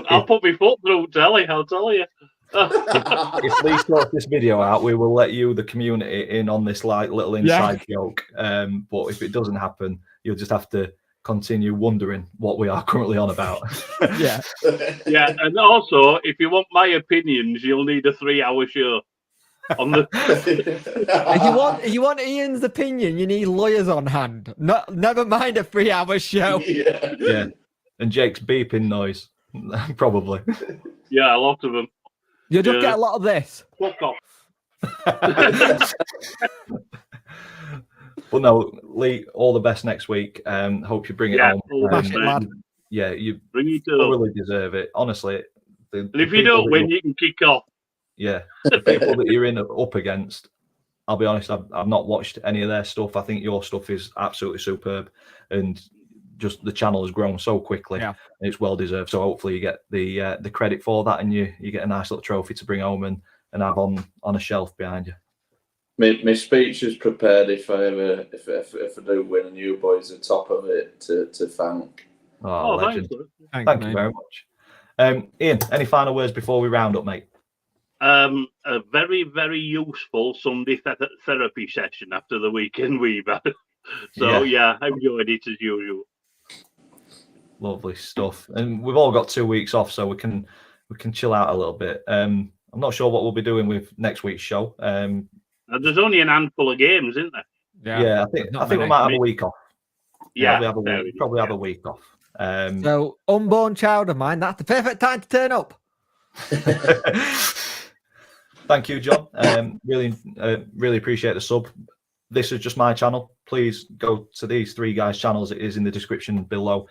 I'll put my foot through telly, I'll tell you. If Lee sorts this video out, we will let you, the community, in on this like little inside joke. But if it doesn't happen, you'll just have to continue wondering what we are currently on about. Yeah. Yeah, and also, if you want my opinions, you'll need a 3-hour show. On the if you want Ian's opinion, you need lawyers on hand. Never mind a 3-hour show. Yeah. And Jake's beeping noise, probably. Yeah, a lot of them. You'll just get a lot of this. Fuck off. But no, Lee, all the best next week. Hope you bring it home. Yeah, you bring it really deserve it. Honestly. And if you don't win, you can kick off. Yeah, the people that you're up against, I'll be honest, I've not watched any of their stuff. I think your stuff is absolutely superb, and just the channel has grown so quickly. Yeah. It's well deserved. So hopefully you get the credit for that, and you get a nice little trophy to bring home and have on a shelf behind you. My speech is prepared if I do win, and you boys are top of it to thank. Oh, legend! Thank you very much. Ian, any final words before we round up, mate? A very, very useful Sunday therapy session after the weekend we've had. So yeah, I enjoyed it as usual. Lovely stuff. And we've all got 2 weeks off, so we can chill out a little bit. I'm not sure what we'll be doing with next week's show. There's only an handful of games, isn't there? Yeah, I think we might have a week off. Yeah, probably have a week off. So unborn child of mine, that's the perfect time to turn up. Thank you, John. Really appreciate the sub. This is just my channel. Please go to these 3 guys' channels. It is in the description below.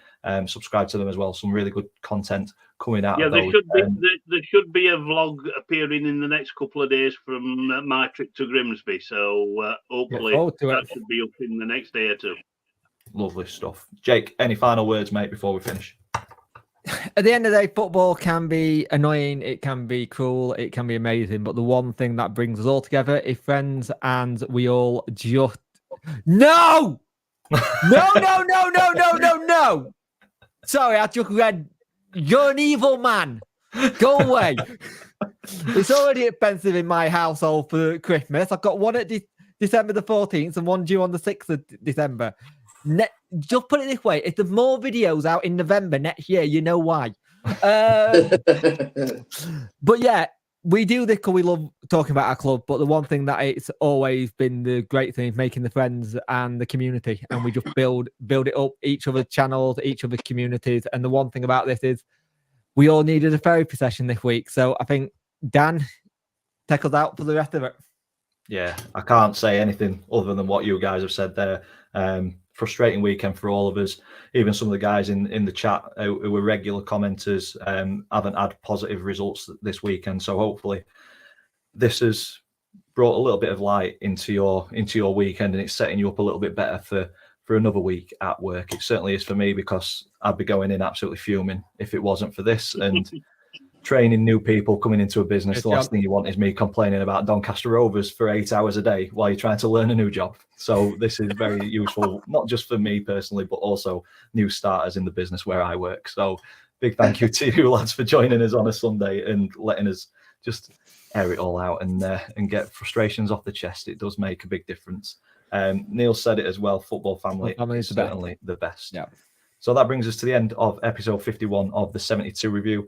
Subscribe to them as well. Some really good content coming out. Yeah, of those. there should be a vlog appearing in the next couple of days from my trip to Grimsby. So hopefully that should be up in the next day or 2. Lovely stuff. Jake, any final words, mate, before we finish? At the end of the day, football can be annoying, it can be cruel, it can be amazing, but the one thing that brings us all together is friends, and we all just no. Sorry, I just read you're an evil man. Go away. It's already expensive in my household for Christmas. I've got one at December the 14th and one due on the 6th of December. Just put it this way, if there's more videos out in November next year, you know why. But yeah, we do this because we love talking about our club, but the one thing that it's always been the great thing is making the friends and the community, and we just build it up, each other's channels, each other's communities. And the one thing about this is we all needed a therapy session this week, so I think Dan, take us out for the rest of it. Yeah, I can't say anything other than what you guys have said there. Frustrating weekend for all of us. Even some of the guys in the chat who were regular commenters haven't had positive results this weekend. So hopefully this has brought a little bit of light into your weekend, and it's setting you up a little bit better for another week at work. It certainly is for me, because I'd be going in absolutely fuming if it wasn't for this. And training new people coming into a business, Yes, the last John. thing you want is me complaining about Doncaster Rovers for 8 hours a day while you're trying to learn a new job. So this is very useful, not just for me personally, but also new starters in the business where I work. So big thank you to you lads for joining us on a Sunday and letting us just air it all out and get frustrations off the chest. It does make a big difference. Neil said it as well, football family is certainly the best. Yeah. So that brings us to the end of episode 51 of the 72 review.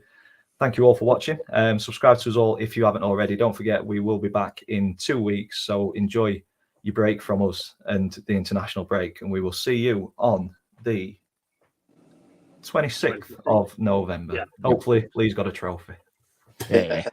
Thank you all for watching. Subscribe to us all if you haven't already. Don't forget, we will be back in 2 weeks. So enjoy your break from us and the international break. And we will see you on the 26th of November. Yeah. Hopefully, Lee's got a trophy. Yeah.